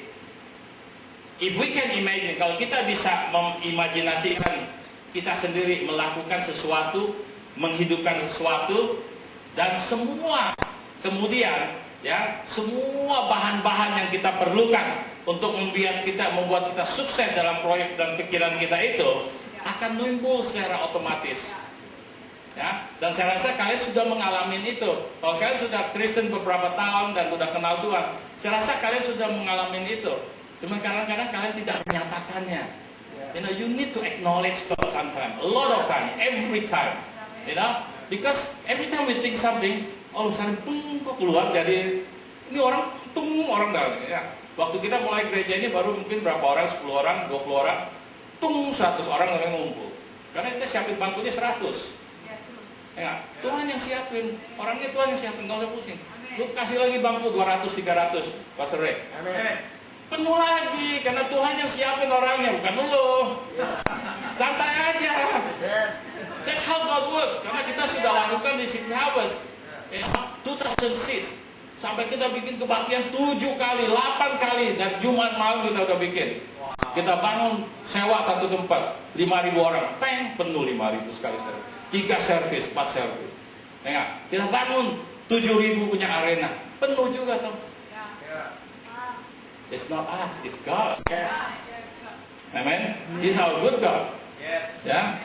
Speaker 2: if we can imagine, kalau kita bisa mengimajinasikan kita sendiri melakukan sesuatu, menghidupkan sesuatu, dan semua kemudian ya semua bahan-bahan yang kita perlukan untuk membuat kita sukses dalam proyek dan pikiran kita itu akan timbul secara otomatis. Ya, dan saya rasa kalian sudah mengalami itu. Kalau kalian sudah Kristen beberapa tahun dan sudah kenal Tuhan, saya rasa kalian sudah mengalami itu. Cuma kadang-kadang kalian tidak menyatakannya. You know, you need to acknowledge God sometimes, a lot of time, every time. You know, because every time we think something, misalnya kok keluar jadi ini orang enggak. Ya. Waktu kita mulai gereja ini baru mungkin berapa orang, 10 orang, 20 orang, 100 orang yang ngumpul. Karena kita siapin bangkunya 100. Ya, Tuhan yang siapin, orangnya Tuhan yang siapin, nggak usah pusing. Lu kasih lagi bangku 200, 300, Pastor Ray. Penuh lagi, karena Tuhan yang siapin orangnya, bukan lu. Santai aja. That's how God works. Karena kita sudah lakukan di City Harvest 2006. Sampai kita bikin kebaktian 7 kali, 8 kali, dan Jumat malam kita udah bikin. Kita bangun sewa satu tempat, 5.000 orang, penuh 5.000 sekali. 3 servis, 4 servis. Ya, kita bangun 7.000 punya arena, penuh juga tuh. It's not us, it's God. Amen. He's our good God. Ya.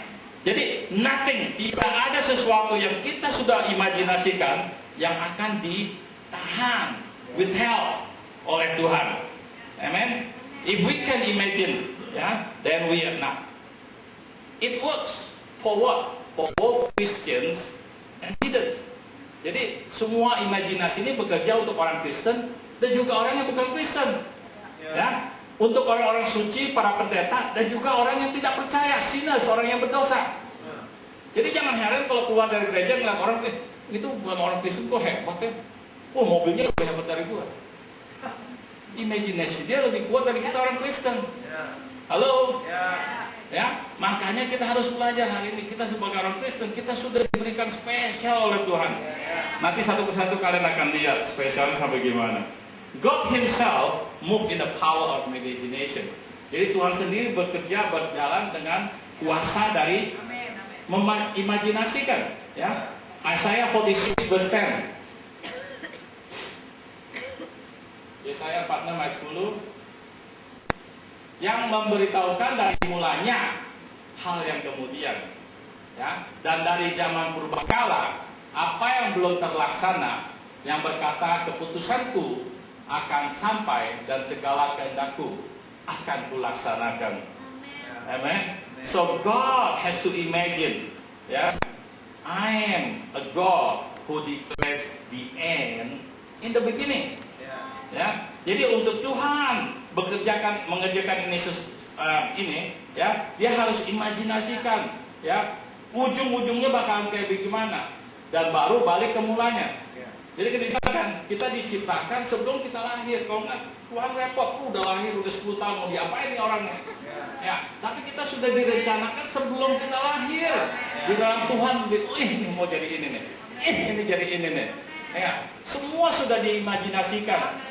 Speaker 2: Jadi nothing, tidak ada sesuatu yang kita sudah imajinasikan yang akan ditahan, withheld oleh Tuhan. Amen. If we can imagine, then we are not. It works for what? For both Christians and leaders. Jadi semua imajinasi ini bekerja untuk orang Kristen dan juga orang yang bukan Kristen. Ya, untuk orang-orang suci, para pendeta, dan juga orang yang tidak percaya, sinners, orang yang berdosa. Jadi jangan heran kalau keluar dari gereja ngeliat orang, itu bukan orang Kristen kok hebat ya. Mobilnya lebih hebat dari gua. Imajinasi dia lebih kuat dari kita orang Kristen. Halo? Ya, makanya kita harus belajar hari ini. Kita sebagai orang Kristen, kita sudah diberikan spesial oleh Tuhan. Nanti satu persatu kalian akan lihat spesialnya sampai gimana. God Himself move in the power of imagination. Jadi Tuhan sendiri bekerja, berjalan dengan kuasa dari mengimajinasikan. Ya, Yesaya 46 verse 10. Yesaya 46 ayat 10. Yang memberitahukan dari mulanya hal yang kemudian, ya, dan dari zaman purbakala apa yang belum terlaksana, yang berkata keputusanku akan sampai dan segala kehendakku akan kulaksanakan. Amen. So God has to imagine, ya, I am a God who declares the end in the beginning. Ya, jadi untuk Tuhan mengerjakan ini, ya, dia harus imajinasikan, ya, ujung-ujungnya bakalan kayak bagaimana, dan baru balik ke mulanya. Jadi kita diciptakan sebelum kita lahir. Kalau nggak, Tuhan repot, udah lahir udah 10 tahun mau diapain nih orangnya? Ya, tapi kita sudah direncanakan sebelum kita lahir. Di dalam Tuhan, ini mau jadi ini nih, ini jadi ini nih. Ya, semua sudah diimajinasikan.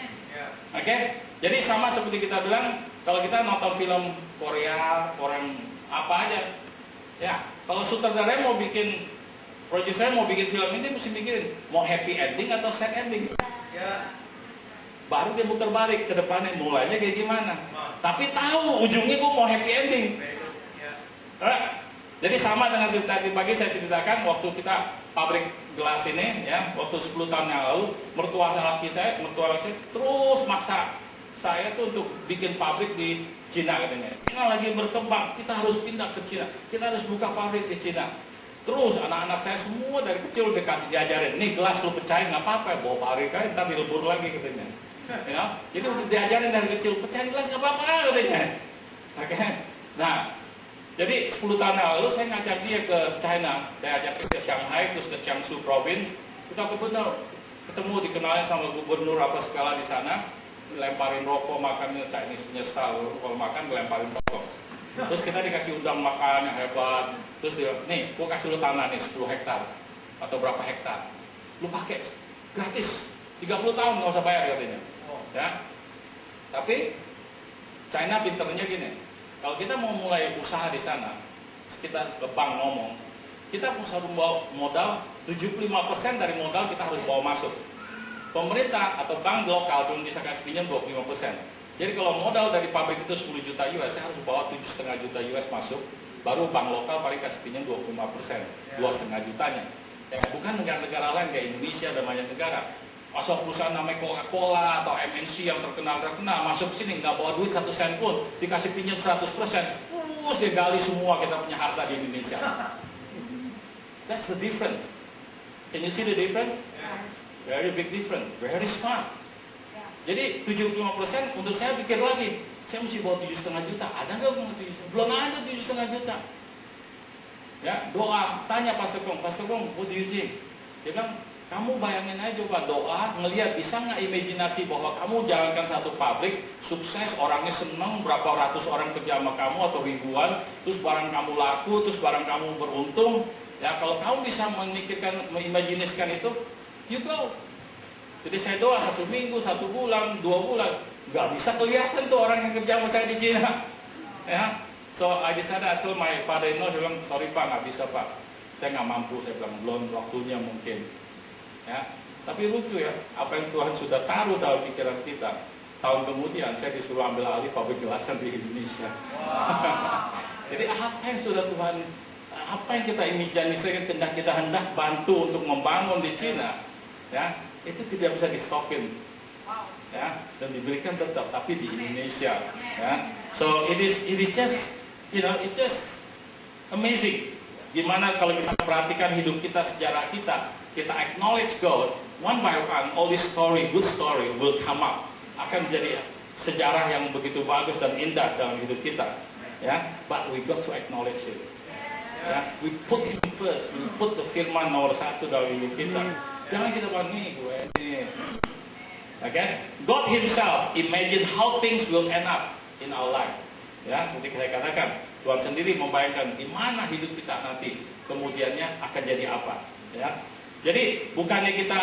Speaker 2: Oke, jadi sama seperti kita bilang, kalau kita nonton film Korea, orang apa aja, ya, kalau sutradara mau bikin, produser mau bikin film ini mesti mikirin mau happy ending atau sad ending. Ya. Baru dia muter balik ke depannya, mulainya kayak gimana. Tapi tahu ujungnya gue mau happy ending. Jadi sama dengan cerita tadi pagi saya ceritakan waktu kita pabrik gelas ini, ya, waktu 10 tahun yang lalu, mertua saya terus maksa saya tuh untuk bikin pabrik di Cina katanya. Cina lagi berkembang, kita harus pindah ke Cina, kita harus buka pabrik di Cina. Terus anak-anak saya semua dari kecil diajarin, nih gelas lu pecahin nggak apa-apa, bawa pabrik aja, ntar dilebur lagi katanya. Ya, jadi udah diajarin dari kecil, pecahin gelas nggak apa-apa katanya. Oke. Nah, jadi 10 tahun lalu saya ngajak dia ke China, saya ajak ke Shanghai, terus ke Jiangsu Province, kita ketemu dikenalin sama gubernur apa segala di sana, lemparin rokok, makannya Chinese punya style, kalau makan dilemparin rokok. Terus kita dikasih undang makan yang hebat, terus dia, nih, gua kasih lu tanah nih 10 hektar atau berapa hektar, lu pakai gratis, 30 tahun nggak usah bayar katanya. Ya, tapi China pinternya gini, kalau kita mau mulai usaha di sana, kita ke bank ngomong, kita harus bawa modal 75% dari modal kita harus bawa masuk. Pemerintah atau bank lokal cuma bisa kasih pinjam 25%. Jadi kalau modal dari pabrik itu 10 juta US, saya harus bawa 7,5 juta US masuk, baru bank lokal paling kasih pinjam 25%, 2,5 jutanya. Ya, bukan negara-negara lain kayak Indonesia dan banyak negara. Masuk perusahaan namanya Coca-Cola atau MNC yang terkenal masuk sini nggak bawa duit 1 sen pun, dikasih pinjam 100%, terus dia gali semua kita punya harta di Indonesia. That's the difference. Can you see the difference? Very big difference, very smart. Jadi 75% untuk saya pikir lagi, saya mesti bawa 7,5 juta. Ada nggak bawa 7,5 juta? Belum ada 7,5 juta. Ya, doa, tanya Pastor Gong, what do you think? Dia bilang, kamu bayangin aja coba doa, ngelihat bisa nggak imajinasi bahwa kamu jalankan satu pabrik, sukses, orangnya senang, berapa ratus orang kerja sama kamu atau ribuan, terus barang kamu laku, terus barang kamu beruntung. Ya, kalau kamu bisa memikirkan, mengimajinasikan itu, you go. Jadi saya doa 1 minggu, 1 bulan, 2 bulan, nggak bisa kelihatan tuh orang yang kerja sama saya di Cina. Ya, so I decided, I told my father-in-law, dia bilang, sorry Pak, nggak bisa Pak, saya nggak mampu, saya bilang belum waktunya mungkin. Ya, tapi lucu ya, apa yang Tuhan sudah taruh dalam pikiran kita. Tahun kemudian saya disuruh ambil alih pabrik gelasan di Indonesia. Jadi apa yang sudah Tuhan, apa yang kita imajinasikan, kita hendak bantu untuk membangun di Cina, ya, itu tidak bisa di stopin, ya, dan diberikan tetap, tapi di Indonesia, ya. So it is just, it's just amazing. Gimana kalau kita perhatikan hidup kita, sejarah kita acknowledge God, one by one, all this story, good story will come up, akan menjadi sejarah yang begitu bagus dan indah dalam hidup kita, ya. But we got to acknowledge it. Ya, we put him first, we put the firman nomor 1 dalam hidup kita. Jangan kita bilang nih gue ini. Okay? God Himself imagine how things will end up in our life. Ya, seperti saya katakan, Tuhan sendiri membayangkan di mana hidup kita nanti, kemudiannya akan jadi apa. Ya, jadi bukannya kita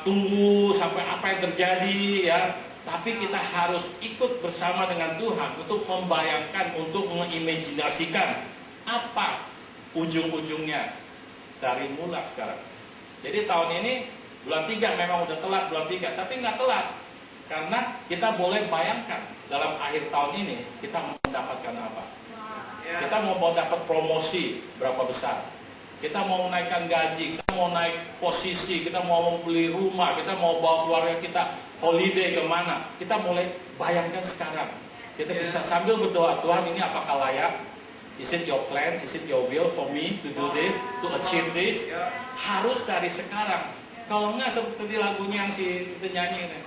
Speaker 2: tunggu sampai apa yang terjadi, ya, tapi kita harus ikut bersama dengan Tuhan untuk membayangkan, untuk mengimajinasikan apa ujung-ujungnya dari mulai sekarang. Jadi tahun ini bulan 3 memang udah telat bulan 3, tapi nggak telat karena kita boleh bayangkan dalam akhir tahun ini kita mau mendapatkan apa. Kita mau dapat promosi berapa besar, kita mau menaikkan gaji, kita mau naik posisi, kita mau membeli rumah, kita mau bawa keluarga kita holiday kemana. Kita mulai bayangkan sekarang. Kita bisa sambil berdoa, Tuhan ini apakah layak? Is it your plan? Is it your will for me to do this, to achieve this? Harus dari sekarang. Kalau enggak seperti lagunya yang si itu nyanyi ini,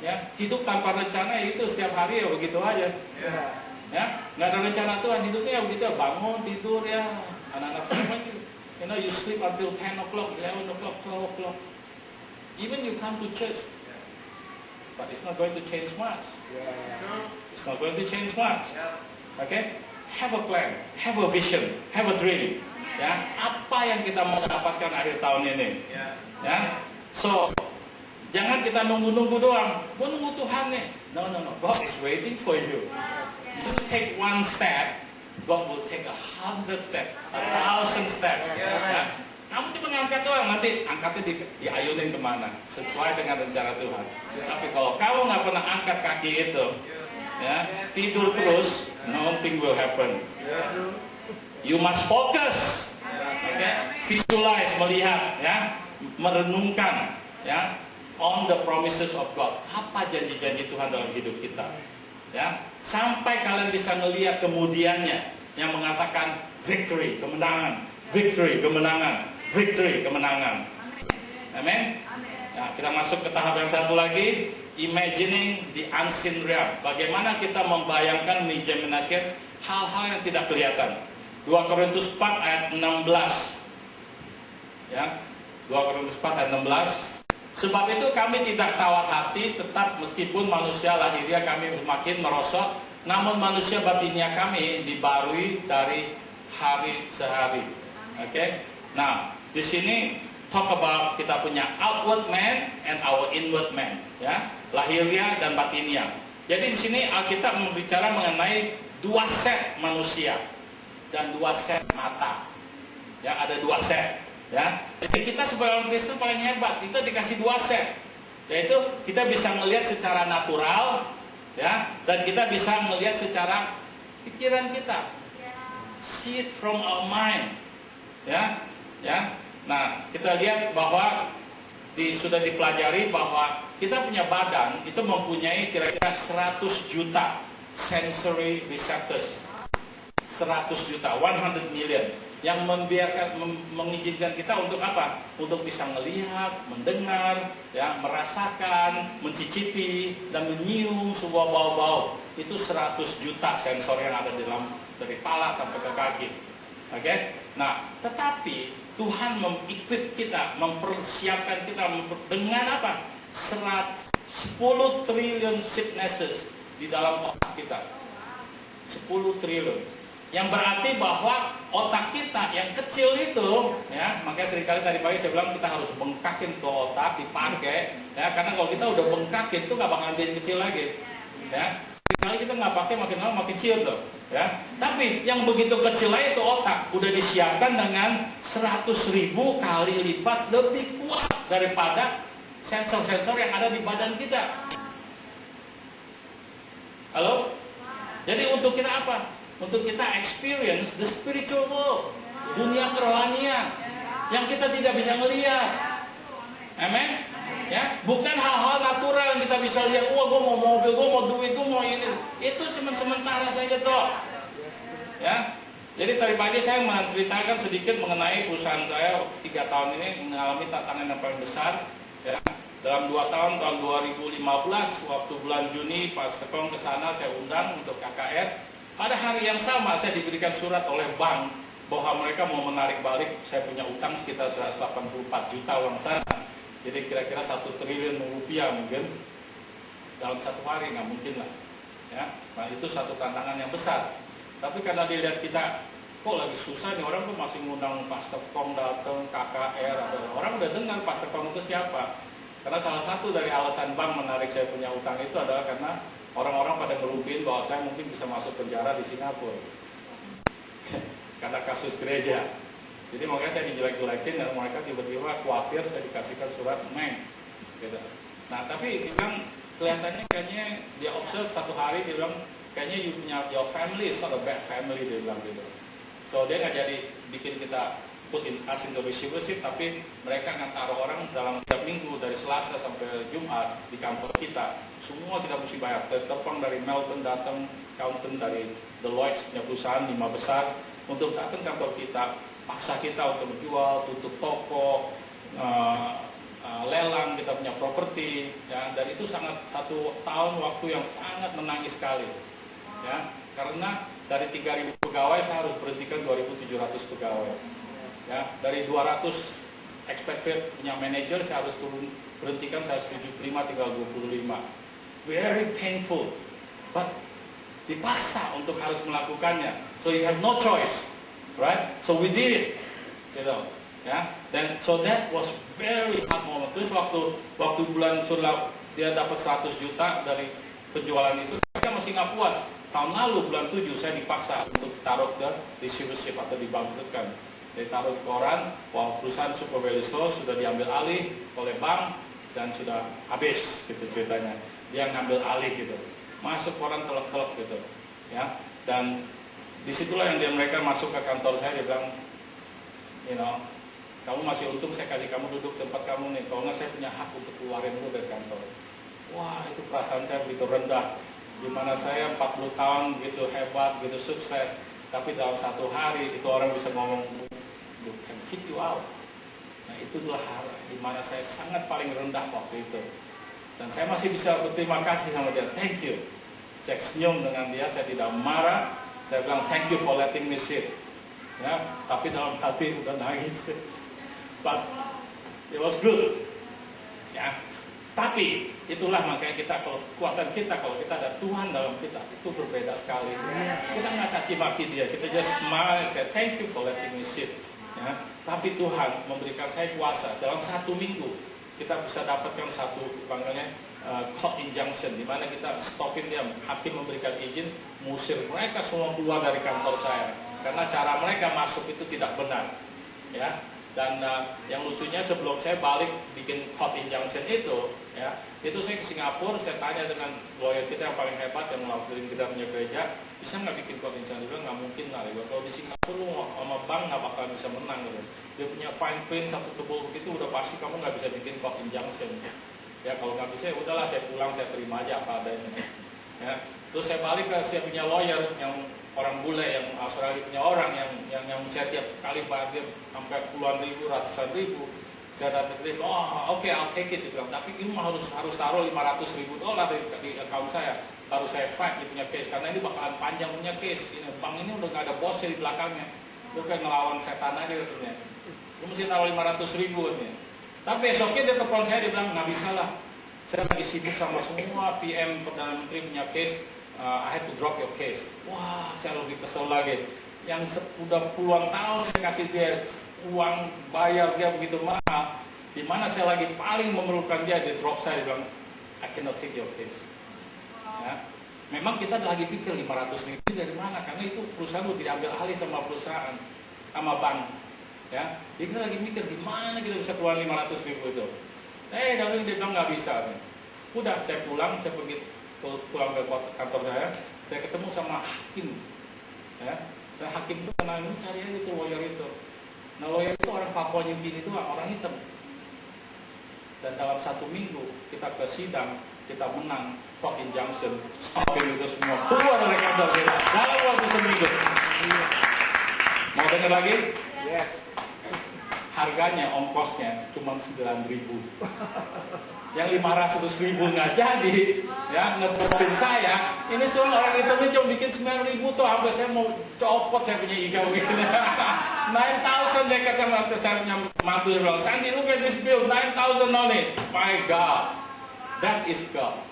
Speaker 2: ya, hidup tanpa rencana itu setiap hari ya begitu aja. Ya, nggak ada rencana Tuhan, hidupnya ya begitu, bangun tidur ya, anak-anak semua itu. You sleep until 10 o'clock, 11 o'clock, 12 o'clock. Even you come to church, but it's not going to change much. It's not going to change much. Okay? Have a plan, have a vision, have a dream. Ya, apa yang kita mau dapatkan akhir tahun ini? Ya, so jangan kita nunggu-nunggu doang. Gue nunggu Tuhan nih. No. God is waiting for you. You take 1 step, God will take 100 steps, 1,000 steps. Ya. Kamu cuma ngangkat doang, nanti angkatnya diayunin kemana sesuai dengan rencana Tuhan. Tapi kalau kamu nggak pernah angkat kaki itu, ya, tidur terus, nothing will happen. You must focus, okay? Visualize, melihat, ya, merenungkan, ya, on the promises of God. Apa janji-janji Tuhan dalam hidup kita, ya? Sampai kalian bisa melihat kemudiannya yang mengatakan victory, kemenangan, victory, kemenangan, victory, kemenangan. Amin. Ya, kita masuk ke tahap yang satu lagi. Imagining the unseen realm. Bagaimana kita membayangkan, mengimaginasikan hal-hal yang tidak kelihatan. 2 Korintus 4 ayat 16. Ya, 2 Korintus 4 ayat 16. Sebab itu kami tidak tawar hati, tetap meskipun manusia lahiriah kami semakin merosot, namun manusia batinnya kami dibarui dari hari sehari. Oke? Nah, di sini talk about kita punya outward man and our inward man, ya, lahiriah dan batinnya. Jadi di sini Alkitab berbicara mengenai 2 set manusia dan 2 set mata. Ya, ada 2 set. Ya, jadi kita sebagai orang Kristen paling hebat, kita dikasih 2 set, yaitu kita bisa melihat secara natural, ya, dan kita bisa melihat secara pikiran kita, see it from our mind, ya, ya. Nah, kita lihat bahwa sudah dipelajari bahwa kita punya badan itu mempunyai kira-kira 100 juta sensory receptors, 100 juta, 100 million. Yang mengizinkan kita untuk apa? Untuk bisa melihat, mendengar, ya, merasakan, mencicipi, dan menyium sebuah bau-bau. Itu 100 juta sensor yang ada di dalam, dari kepala sampai ke kaki. Oke? Nah, tetapi Tuhan mengikut kita, mempersiapkan kita dengan apa? 10 triliun synapses di dalam otak kita. 10 triliun. Yang berarti bahwa otak kita yang kecil itu, ya, makanya seringkali tadi pagi saya bilang kita harus bengkakin ke otak, dipakai, ya, karena kalau kita udah bengkakin itu nggak bakal jadi kecil lagi, ya. Seringkali kita nggak pakai, makin lama makin kecil tuh, ya. Tapi yang begitu kecil aja itu otak udah disiapkan dengan 100.000 kali lipat lebih kuat daripada sensor-sensor yang ada di badan kita. Halo? Jadi untuk kita apa? Untuk kita experience the spiritual world, dunia kerohanian yang kita tidak bisa melihat. Amin. Ya, bukan hal-hal natural yang kita bisa lihat. Wah, gue mau mobil, gue mau duit, gue mau ini. Itu cuma sementara saja toh. Ya. Jadi tadi pagi saya menceritakan sedikit mengenai perusahaan saya 3 tahun ini mengalami tantangan yang paling besar. Ya. Dalam 2 tahun, tahun 2015, waktu bulan Juni, Pak Sekong ke sana saya undang untuk KKR. Pada hari yang sama saya diberikan surat oleh bank bahwa mereka mau menarik balik saya punya utang sekitar 184 juta uang sana. Jadi kira-kira 1 triliun rupiah mungkin dalam 1 hari, nggak mungkin lah. Ya, nah itu satu tantangan yang besar. Tapi karena dilihat kita, kok lagi susah nih, orang tuh masih ngundang Pak Sekong datang, KKR, atau orang udah dengar Pak Sekong itu siapa. Karena salah satu dari alasan bank menarik saya punya utang itu adalah karena orang-orang pada ngerumpiin bahwa saya mungkin bisa masuk penjara di Singapura karena kasus gereja. Jadi makanya saya dijelek-jelekin dan mereka tiba-tiba khawatir saya dikasihkan surat meng gitu. Nah tapi dia bilang kelihatannya kayaknya dia observe 1 hari, dia bilang kayaknya you punya your family is not a bad family, dia bilang gitu. So dia nggak jadi bikin kita put in us into receivership, tapi mereka akan taruh orang dalam tiap minggu dari Selasa sampai Jumat di kantor kita. Semua kita mesti bayar. Telepon dari Melbourne datang, accountant dari Deloitte, punya perusahaan 5 besar untuk datang kantor kita, paksa kita untuk menjual, tutup toko, lelang kita punya properti, ya. Dan itu sangat 1 tahun waktu yang sangat menangis sekali, ya. Karena dari 3.000 pegawai saya harus berhentikan 2.700 pegawai. Ya, dari 200 expatriate punya manajer saya harus berhentikan 175, tinggal 25. Very painful, but dipaksa untuk harus melakukannya. So you have no choice, right? So we did it, gitu, ya. Dan so that was very hard moment. Terus waktu bulan Sulap dia dapat 100 juta dari penjualan itu, saya masih nggak puas. Tahun lalu bulan 7 saya dipaksa untuk taruh ke receivership atau dibangkrutkan. Dia taruh di koran bahwa perusahaan Super Value Store sudah diambil alih oleh bank dan sudah habis, gitu ceritanya. Dia ngambil alih gitu, masuk koran telek-telek gitu, ya. Dan disitulah yang mereka masuk ke kantor saya, dia bilang, you know, kamu masih untung saya kasih kamu duduk tempat kamu nih, kalau nggak saya punya hak untuk keluarin lu dari kantor. Wah, itu perasaan saya begitu rendah, dimana saya 40 tahun gitu hebat, gitu sukses, tapi dalam 1 hari itu orang bisa ngomong, can kick you out. Nah itulah hal di mana saya sangat paling rendah waktu itu. Dan saya masih bisa berterima kasih sama dia, thank you. Saya senyum dengan dia, saya tidak marah, Saya bilang thank you for letting me sit. Ya, tapi dalam hati udah nangis. But it was good. Ya, tapi itulah makanya kita, kalau kekuatan kita, kalau kita ada Tuhan dalam kita, itu berbeda sekali. Kita nggak caci maki dia, kita just smile and say thank you for letting me sit. Ya, tapi Tuhan memberikan saya kuasa dalam 1 minggu kita bisa dapatkan satu panggilnya court injunction, di mana kita stopin dia, hakim memberikan izin mengusir mereka semua keluar dari kantor saya karena cara mereka masuk itu tidak benar. Ya. Dan yang lucunya sebelum saya balik bikin court injunction itu, ya, itu saya ke Singapura, saya tanya dengan lawyer kita yang paling hebat yang melakukan kita punya gereja, bisa nggak bikin court injunction? Dia bilang nggak mungkin lah, kalau di Singapura lu sama bank nggak bakal bisa menang gitu. Dia punya fine print satu tebal begitu, udah pasti kamu nggak bisa bikin court injunction. Ya kalau nggak bisa, ya udahlah saya pulang, saya terima aja apa adanya. Ya, terus saya balik ke saya punya lawyer yang orang bule, yang Australia punya orang yang saya tiap kali bayar dia sampai puluhan ribu, ratusan ribu. Saya datang ke dia, oh oke, I'll take it. Dia bilang, tapi ini harus taruh $500,000 di account saya. Harus saya fight dia punya case, karena ini bakalan panjang punya case. Ini bank ini udah nggak ada bosnya di belakangnya. Dia kayak ngelawan setan aja katanya. Dia mesti taruh $500,000 katanya. Tapi besoknya dia telepon saya, dia bilang nggak bisa lah. Saya lagi sibuk sama semua PM Perdana Menteri punya case. I had to drop your case. Wah, saya lebih kesel lagi. Yang udah puluhan tahun saya kasih dia uang, bayar dia begitu mahal. Di mana saya lagi paling memerlukan dia drop saya, dia bilang, I cannot take your case. Ya. Memang kita lagi pikir $500,000 dari mana? Karena itu perusahaan udah diambil alih sama perusahaan, sama bank. Ya, jadi kita lagi mikir di mana kita bisa keluar $500,000 itu. Kalau dia bilang nggak bisa. Udah, saya pulang, saya pergi pulang ke kantor saya ketemu sama hakim. Ya, dan hakim itu kenal, cari aja itu lawyer itu. Nah lawyer itu orang Papua New Guinea itu orang hitam. Dan dalam 1 minggu kita ke sidang, kita menang court injunction, stopin itu semua keluar dari kantor kita dalam waktu seminggu. Mau dengar lagi?
Speaker 1: Yes.
Speaker 2: Harganya, ongkosnya cuma 9.000. Yang 500.000 nggak jadi, ya ngebutin saya. Ini semua orang itu cuma bikin 9.000 tuh, sampai saya mau copot saya punya ego gitu. 9,000 saya kata saya punya mantu bilang, Sandy look at this bill, 9,000 only. My God, that is God.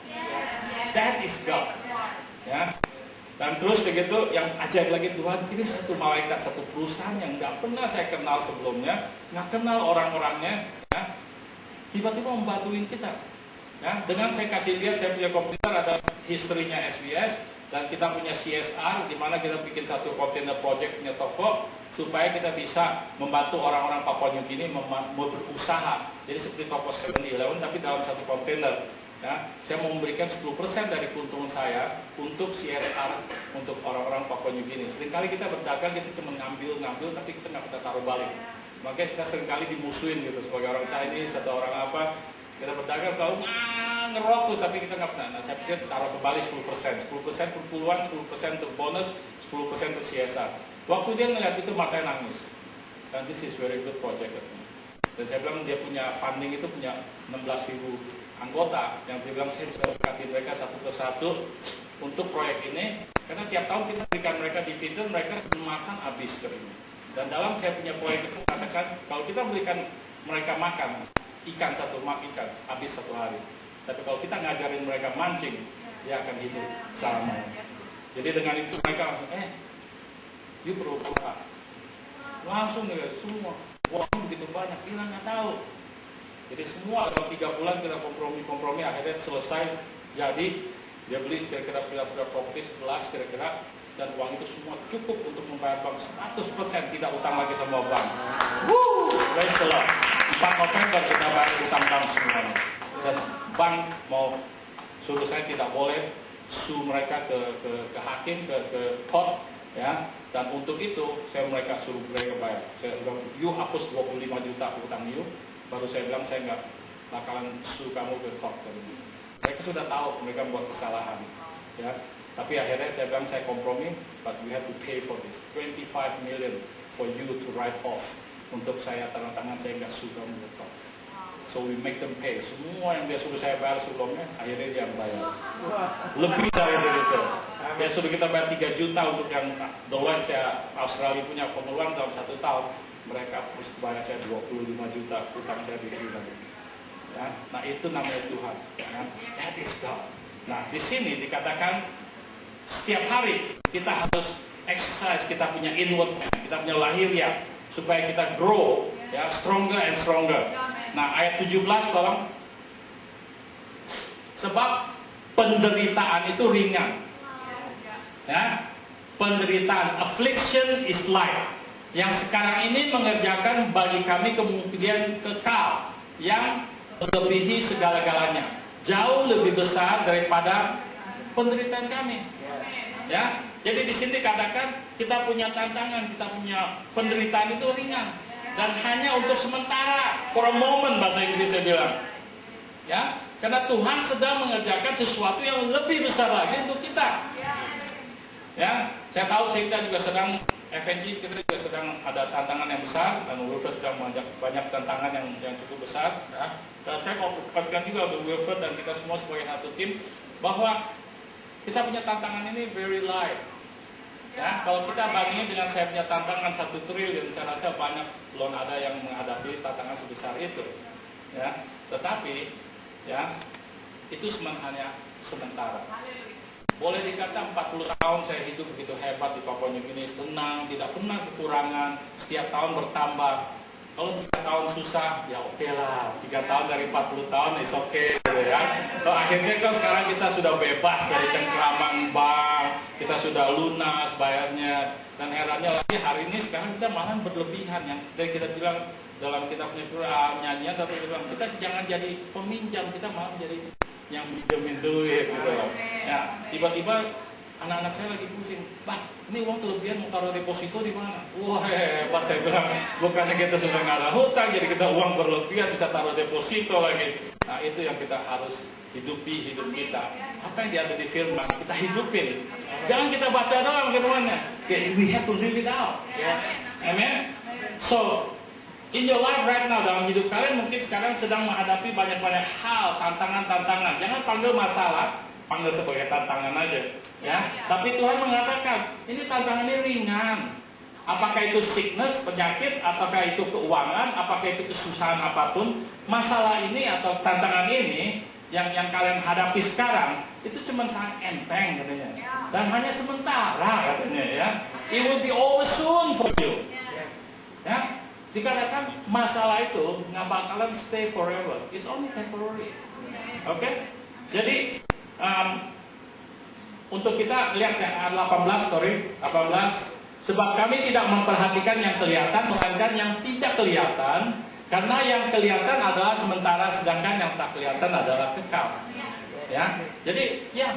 Speaker 2: That is God. Ya. Dan terus begitu, yang ajaib lagi Tuhan kirim satu malaikat, satu perusahaan yang nggak pernah saya kenal sebelumnya, nggak kenal orang-orangnya, ya, tiba-tiba membantuin kita. Ya, dengan saya kasih lihat, saya punya komputer ada historinya SBS, dan kita punya CSR, di mana kita bikin satu container project punya toko, supaya kita bisa membantu orang-orang Papua New Guinea mau berusaha. Jadi seperti toko 7-Eleven, tapi dalam satu kontainer. Ya, saya mau memberikan 10% dari keuntungan saya untuk CSR untuk orang-orang Papua New Guinea. Seringkali kita berdagang, kita cuma ngambil, tapi kita nggak bisa taruh balik. Makanya kita seringkali dimusuhin gitu sebagai orang Chinese atau orang apa. Kita berdagang selalu ngerok tuh, tapi kita nggak pernah. Nah, saya pikir taruh kembali 10%, 10% perpuluhan, 10% untuk bonus, 10% untuk CSR. Waktu dia ngeliat itu matanya nangis. Dan this is very good project. Dan saya bilang dia punya funding itu punya 16.000 anggota, yang saya bilang saya bisa berkati mereka satu persatu untuk proyek ini, karena tiap tahun kita berikan mereka dividen, mereka makan habis kering. Dan dalam saya punya proyek itu katakan, kalau kita berikan mereka makan ikan satu mak ikan habis 1 hari, tapi kalau kita ngajarin mereka mancing, dia akan hidup selama. Jadi dengan itu mereka, you perlu pulang. Langsung nih semua, uang begitu banyak, kita nggak tahu. Jadi semua dalam 3 bulan kita kompromi, akhirnya selesai. Jadi dia beli kira-kira properti 11 kira-kira, dan uang itu semua cukup untuk membayar bank 100%, tidak utang lagi sama bank. Praise the Lord. 4 November kita bayar utang bank semuanya. Dan bank mau suruh saya tidak boleh sue mereka ke hakim, ke court, ya. Dan untuk itu mereka suruh mereka bayar. Saya bilang, you hapus 25 juta utang you. Baru saya bilang saya nggak bakalan sue kamu ke court. Mereka sudah tahu mereka buat kesalahan, ya. Tapi akhirnya saya bilang saya kompromi, but we have to pay for this 25 million for you to write off. Untuk saya tanda tangan, saya nggak sue kamu ke court. So we make them pay. Semua yang dia suruh saya bayar sebelumnya, akhirnya dia bayar. Lebih dari itu. Ya sudah kita bayar 3 juta untuk yang dolar saya Australia punya pengeluaran dalam 1 tahun. Mereka harus bayar saya 25 juta utang saya di sini. Ya, nah itu namanya Tuhan. Ya, that is God. Nah di sini dikatakan setiap hari kita harus exercise, kita punya inward man, kita punya lahiriah supaya kita grow, ya, stronger and stronger. Nah ayat 17 tolong. Sebab penderitaan itu ringan. Ya, penderitaan, affliction is light. Yang sekarang ini mengerjakan bagi kami kemudian kekal yang melebihi segala-galanya, jauh lebih besar daripada penderitaan kami. Ya, jadi di sini katakan kita punya tantangan, kita punya penderitaan itu ringan dan hanya untuk sementara, for a moment bahasa Inggrisnya bilang. Ya, karena Tuhan sedang mengerjakan sesuatu yang lebih besar lagi untuk kita. Ya, saya tahu kita juga sedang FNG, kita juga sedang ada tantangan yang besar dan Wilfred sedang banyak tantangan yang cukup besar. Ya. Dan saya mau ucapkan juga untuk Wilfred dan kita semua sebagai satu tim bahwa kita punya tantangan ini very light. Ya, kalau kita bandingin dengan saya punya tantangan 1 triliun, saya rasa banyak belum ada yang menghadapi tantangan sebesar itu. Ya, tetapi ya itu hanya sementara. Boleh dikata 40 tahun saya hidup begitu hebat di Papua New Guinea, tenang, tidak pernah kekurangan, setiap tahun bertambah. Kalau 3 tahun susah, ya oke lah. 3 tahun dari 40 tahun is oke, gitu ya. So, akhirnya kan sekarang kita sudah bebas dari cengkraman bank, kita sudah lunas bayarnya. Dan herannya lagi hari ini sekarang kita malah berlebihan. Yang dari kita bilang dalam kitab nyanyian, tapi bilang kita jangan jadi peminjam, kita malah menjadi yang minjemin duit gitu. Ya, tiba-tiba anak-anak saya lagi pusing, Pak, ini uang kelebihan mau taruh deposito di mana? Wah hebat, saya bilang, bukannya kita sudah nggak ada hutang, jadi kita uang berlebihan bisa taruh deposito lagi. Nah itu yang kita harus hidupi hidup kita. Apa yang ada di firman kita hidupin. Jangan kita baca doang firmannya. We have to live it out. Amen. So in your life right now, dalam hidup kalian mungkin sekarang sedang menghadapi banyak-banyak hal, tantangan-tantangan. Jangan panggil masalah, panggil sebagai tantangan aja. Ya, tapi Tuhan mengatakan, ini tantangannya ringan. Apakah itu sickness, penyakit, apakah itu keuangan, apakah itu kesusahan apapun, masalah ini atau tantangan ini yang kalian hadapi sekarang itu cuma sangat enteng katanya. Dan hanya sementara katanya ya. It will be over soon for you. Ya. Dikatakan masalah itu nggak bakalan stay forever, it's only temporary. Oke? Jadi untuk kita lihat yang 18, sebab kami tidak memperhatikan yang kelihatan, melainkan yang tidak kelihatan, karena yang kelihatan adalah sementara, sedangkan yang tak kelihatan adalah kekal. Ya, jadi ya,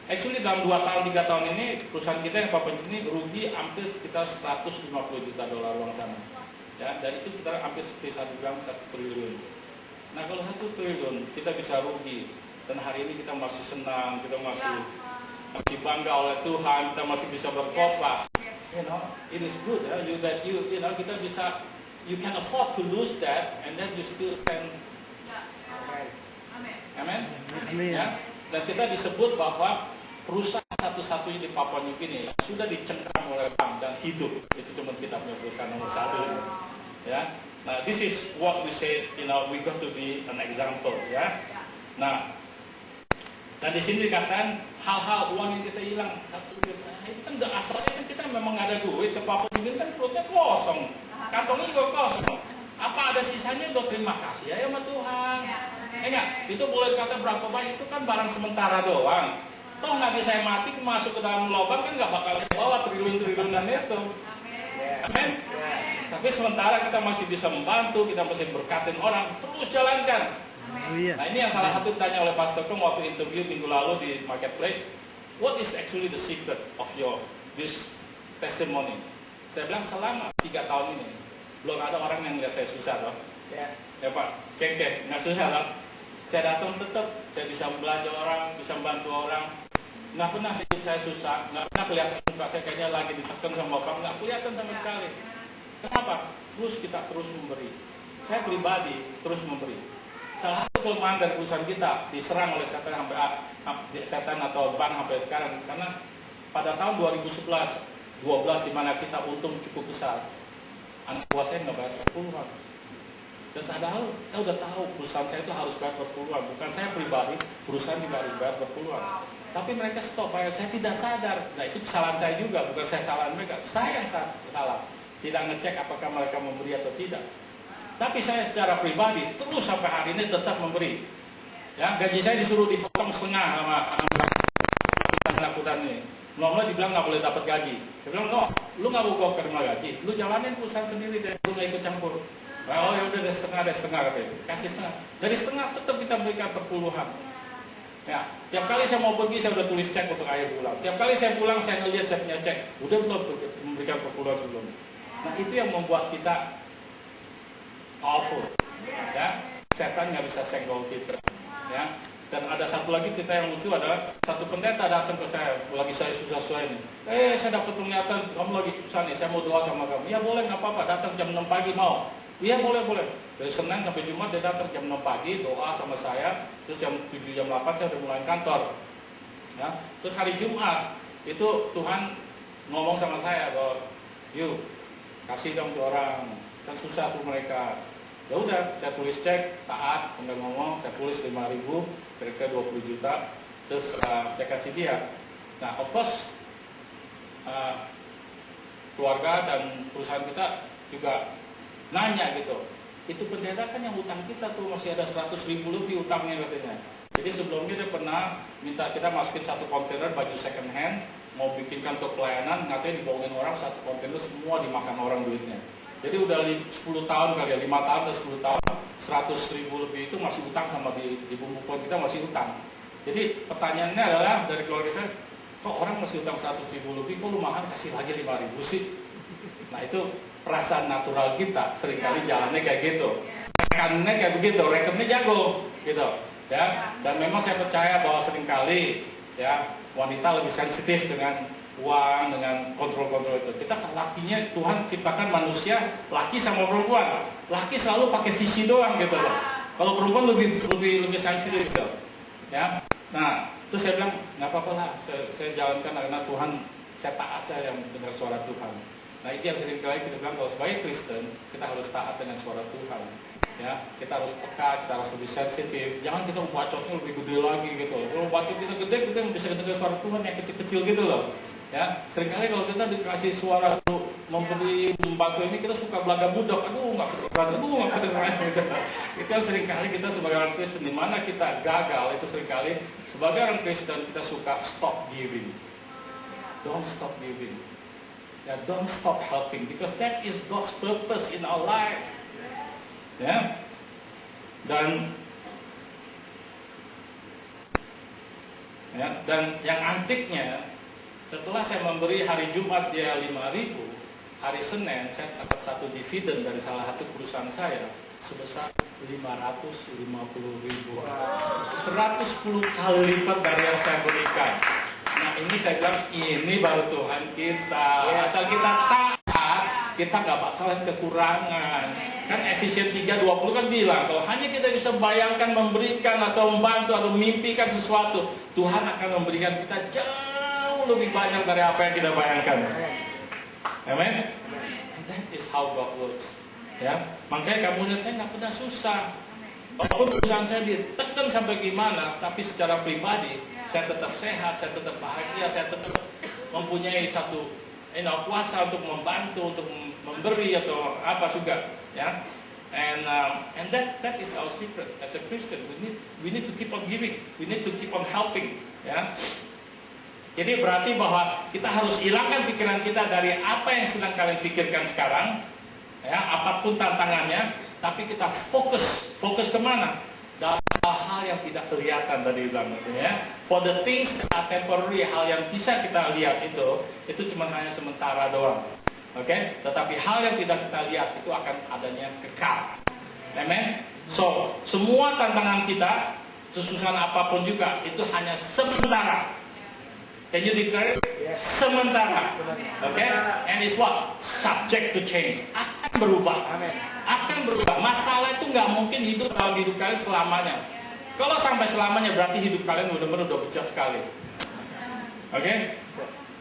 Speaker 2: actually dalam 2 tahun 3 tahun ini perusahaan kita yang Papua ini rugi hampir sekitar 150 juta dolar uang sana. Ya, dan itu kita hampir bisa dibilang 1 triliun. Nah kalau 1 triliun kita bisa rugi, dan hari ini kita masih senang, kita masih bangga oleh Tuhan, kita masih bisa berkhotbah. You know, it is good. Kita bisa, you can afford to lose that, and then you still stand. Amen. Ya, dan kita disebut bahwa perusahaan satu-satunya di Papua New Guinea sudah dicengkram oleh bank dan hidup. Itu cuma kita punya perusahaan nomor 1. Ya, nah this is what we say, we got to be an example. Ya, nah, dan di sini dikatakan hal-hal uang yang kita hilang, itu kan nggak asalnya kan kita memang nggak ada duit ke Papua New Guinea kan perutnya kosong, kantongnya juga kosong. Apa ada sisanya buat terima kasih ya sama Tuhan. Enggak, itu boleh kata berapa banyak, itu kan barang sementara doang. Toh nggak bisa mati masuk ke dalam lubang kan nggak bakal bawa triliun-triliunan itu. Amin. Tapi sementara kita masih bisa membantu, kita masih berkatin orang, terus jalankan. Nah ini yang salah satu ditanya oleh Pastor Kong waktu interview minggu lalu di Marketplace. What is actually the secret of this testimony? Saya bilang selama 3 tahun ini belum ada orang yang nggak saya susah loh. Ya Pak, cek nggak susah loh. Saya datang tetap, saya bisa belanja orang, bisa membantu orang. Nggak pernah hidup saya susah, nggak pernah kelihatan muka saya kayaknya lagi ditekan sama bapak, nggak kelihatan sama sekali. Kenapa? Kita terus memberi. Saya pribadi terus memberi. Salah satu kelemahan dari perusahaan kita diserang oleh setan atau bank sampai sekarang karena pada tahun 2011, 12 di mana kita untung cukup besar, anak buah saya nggak bayar perpuluhan. Dan padahal kita udah tahu perusahaan saya itu harus bayar perpuluhan. Bukan saya pribadi, perusahaan juga harus bayar perpuluhan. Tapi mereka stop bayar, saya tidak sadar. Nah itu kesalahan saya juga, bukan saya salahan mereka. Saya yang salah. Tidak ngecek apakah mereka memberi atau tidak. Tapi saya secara pribadi terus sampai hari ini tetap memberi. Ya, gaji saya disuruh dipotong setengah sama anak-anak ini. Normalnya dibilang nggak boleh dapat gaji. Saya bilang, no, lu nggak mau terima gaji, lu jalanin perusahaan sendiri dan lu nggak ikut campur. Oh ya udah dari setengah katanya. Kasih setengah. Dari setengah tetap kita berikan perpuluhan. Ya, tiap kali saya mau pergi saya udah tulis cek untuk akhir bulan. Tiap kali saya pulang saya ngelihat saya punya cek. Udah belum memberikan perpuluhan sebelumnya. Nah itu yang membuat kita powerful. Ya, setan nggak bisa senggol kita. Ya. Dan ada satu lagi cerita yang lucu adalah satu pendeta datang ke saya lagi saya susah-susah ini. Saya dapat penglihatan kamu lagi susah nih, saya mau doa sama kamu. Ya boleh nggak apa-apa, datang jam 6 pagi mau. Iya boleh. Dari Senin sampai Jumat dia datang jam 6 pagi doa sama saya, terus jam 7 jam 8 saya udah mulai kantor. Ya, terus hari Jumat itu Tuhan ngomong sama saya bahwa, yuk kasih dong ke orang, kan susah tuh mereka. Ya udah, saya tulis cek, taat, enggak ngomong, saya tulis 5.000, kira-kira 20 juta, terus saya kasih dia. Nah, of course, keluarga dan perusahaan kita juga nanya gitu, itu pendeta kan yang utang kita tuh masih ada 100.000 lebih utangnya katanya. Jadi sebelumnya dia pernah minta kita masukin satu kontainer baju second hand, mau bikinkan untuk pelayanan, katanya dibohongin orang satu kontainer semua dimakan orang duitnya. Jadi udah 10 tahun kali ya, 5 tahun atau 10 tahun, 100.000 lebih itu masih utang sama di bumbu kita masih utang. Jadi pertanyaannya adalah dari keluarga saya, kok orang masih utang 100.000 lebih, kok lu mahal kasih lagi 5.000 sih? Nah itu perasaan natural kita, seringkali jalannya kayak gitu. Rekannya kayak begitu, rekennya jago, gitu. Ya, dan memang saya percaya bahwa seringkali ya wanita lebih sensitif dengan uang, dengan kontrol-kontrol itu. Kita kan lakinya Tuhan ciptakan manusia laki sama perempuan. Laki selalu pakai visi doang gitu loh. Kalau perempuan lebih sensitif gitu. Ya. Nah, terus saya bilang nggak apa-apa lah. Saya jalankan karena Tuhan, saya taat saya yang dengar suara Tuhan. Nah itu yang seringkali kita bilang kalau sebagai Kristen kita harus taat dengan suara Tuhan. Ya, kita harus peka, kita harus lebih sensitif. Jangan kita bacotnya lebih gede lagi gitu. Kalau bacot kita gede, kita bisa dengar suara Tuhan yang kecil-kecil gitu loh. Ya, seringkali kalau kita dikasih suara memberi membantu ini kita suka belaga budak, nggak kedengeran gitu. Itu yang seringkali kita sebagai orang Kristen di mana kita gagal itu seringkali sebagai orang Kristen kita suka stop giving. Don't stop giving. Ya, don't stop helping because that is God's purpose in our life. Ya, dan yang antiknya setelah saya memberi hari Jumat dia 5.000, hari Senin saya dapat satu dividen dari salah satu perusahaan saya sebesar 550.000. 110 kali lipat dari yang saya berikan. Nah ini saya bilang ini baru Tuhan kita. Asal kita taat, kita nggak bakalan kekurangan. Kan Efesiens 3:20 kan bilang kalau hanya kita bisa bayangkan memberikan atau membantu atau memimpikan sesuatu, Tuhan akan memberikan kita jauh lebih banyak dari apa yang kita bayangkan. Amen. That is how God works. Ya, makanya kamu lihat saya nggak pernah susah. Walaupun perusahaan saya ditekan sampai gimana, tapi secara pribadi saya tetap sehat, saya tetap bahagia, saya tetap mempunyai satu kuasa untuk membantu, untuk memberi atau apa juga. Ya, and that is our secret as a Christian. We need to keep on giving, we need to keep on helping. Ya. Jadi berarti bahwa kita harus hilangkan pikiran kita dari apa yang sedang kalian pikirkan sekarang, ya, apapun tantangannya, tapi kita fokus kemana? Dalam hal yang tidak kelihatan tadi bilang gitu ya. For the things that are temporary, hal yang bisa kita lihat itu cuma hanya sementara doang. Oke? Tetapi hal yang tidak kita lihat itu akan adanya kekal. Amen. So, semua tantangan kita, kesusahan apapun juga itu hanya sementara. Can you declare it? Sementara. Oke? And it's what? Subject to change. Akan berubah. Akan berubah. Masalah itu nggak mungkin hidup dalam hidup kalian selamanya. Kalau sampai selamanya berarti hidup kalian benar-benar udah bejat sekali. Oke?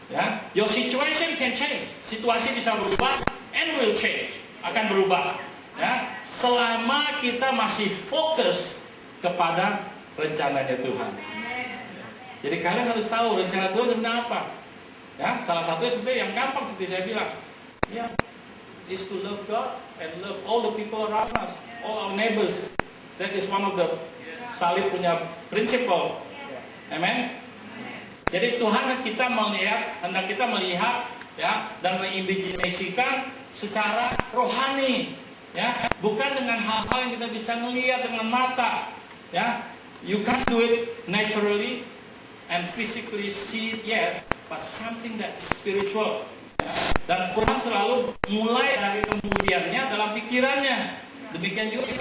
Speaker 2: Ya, your situation can change. Situasi bisa berubah and will change, akan berubah. Ya, selama kita masih fokus kepada rencananya Tuhan. Jadi kalian harus tahu rencana Tuhan sebenarnya apa. Ya, salah satunya sebenarnya yang gampang seperti saya bilang. Ya, is to love God and love all the people around us, all our neighbors. That is one of the salib punya prinsipal. Amen. Jadi Tuhan hendak kita melihat ya dan mengimajinasikan secara rohani, ya, bukan dengan hal-hal yang kita bisa melihat dengan mata, ya. You can't do it naturally and physically see it yet, but something that spiritual. Ya. Dan Tuhan selalu mulai dari kemudiannya dalam pikirannya. Demikian juga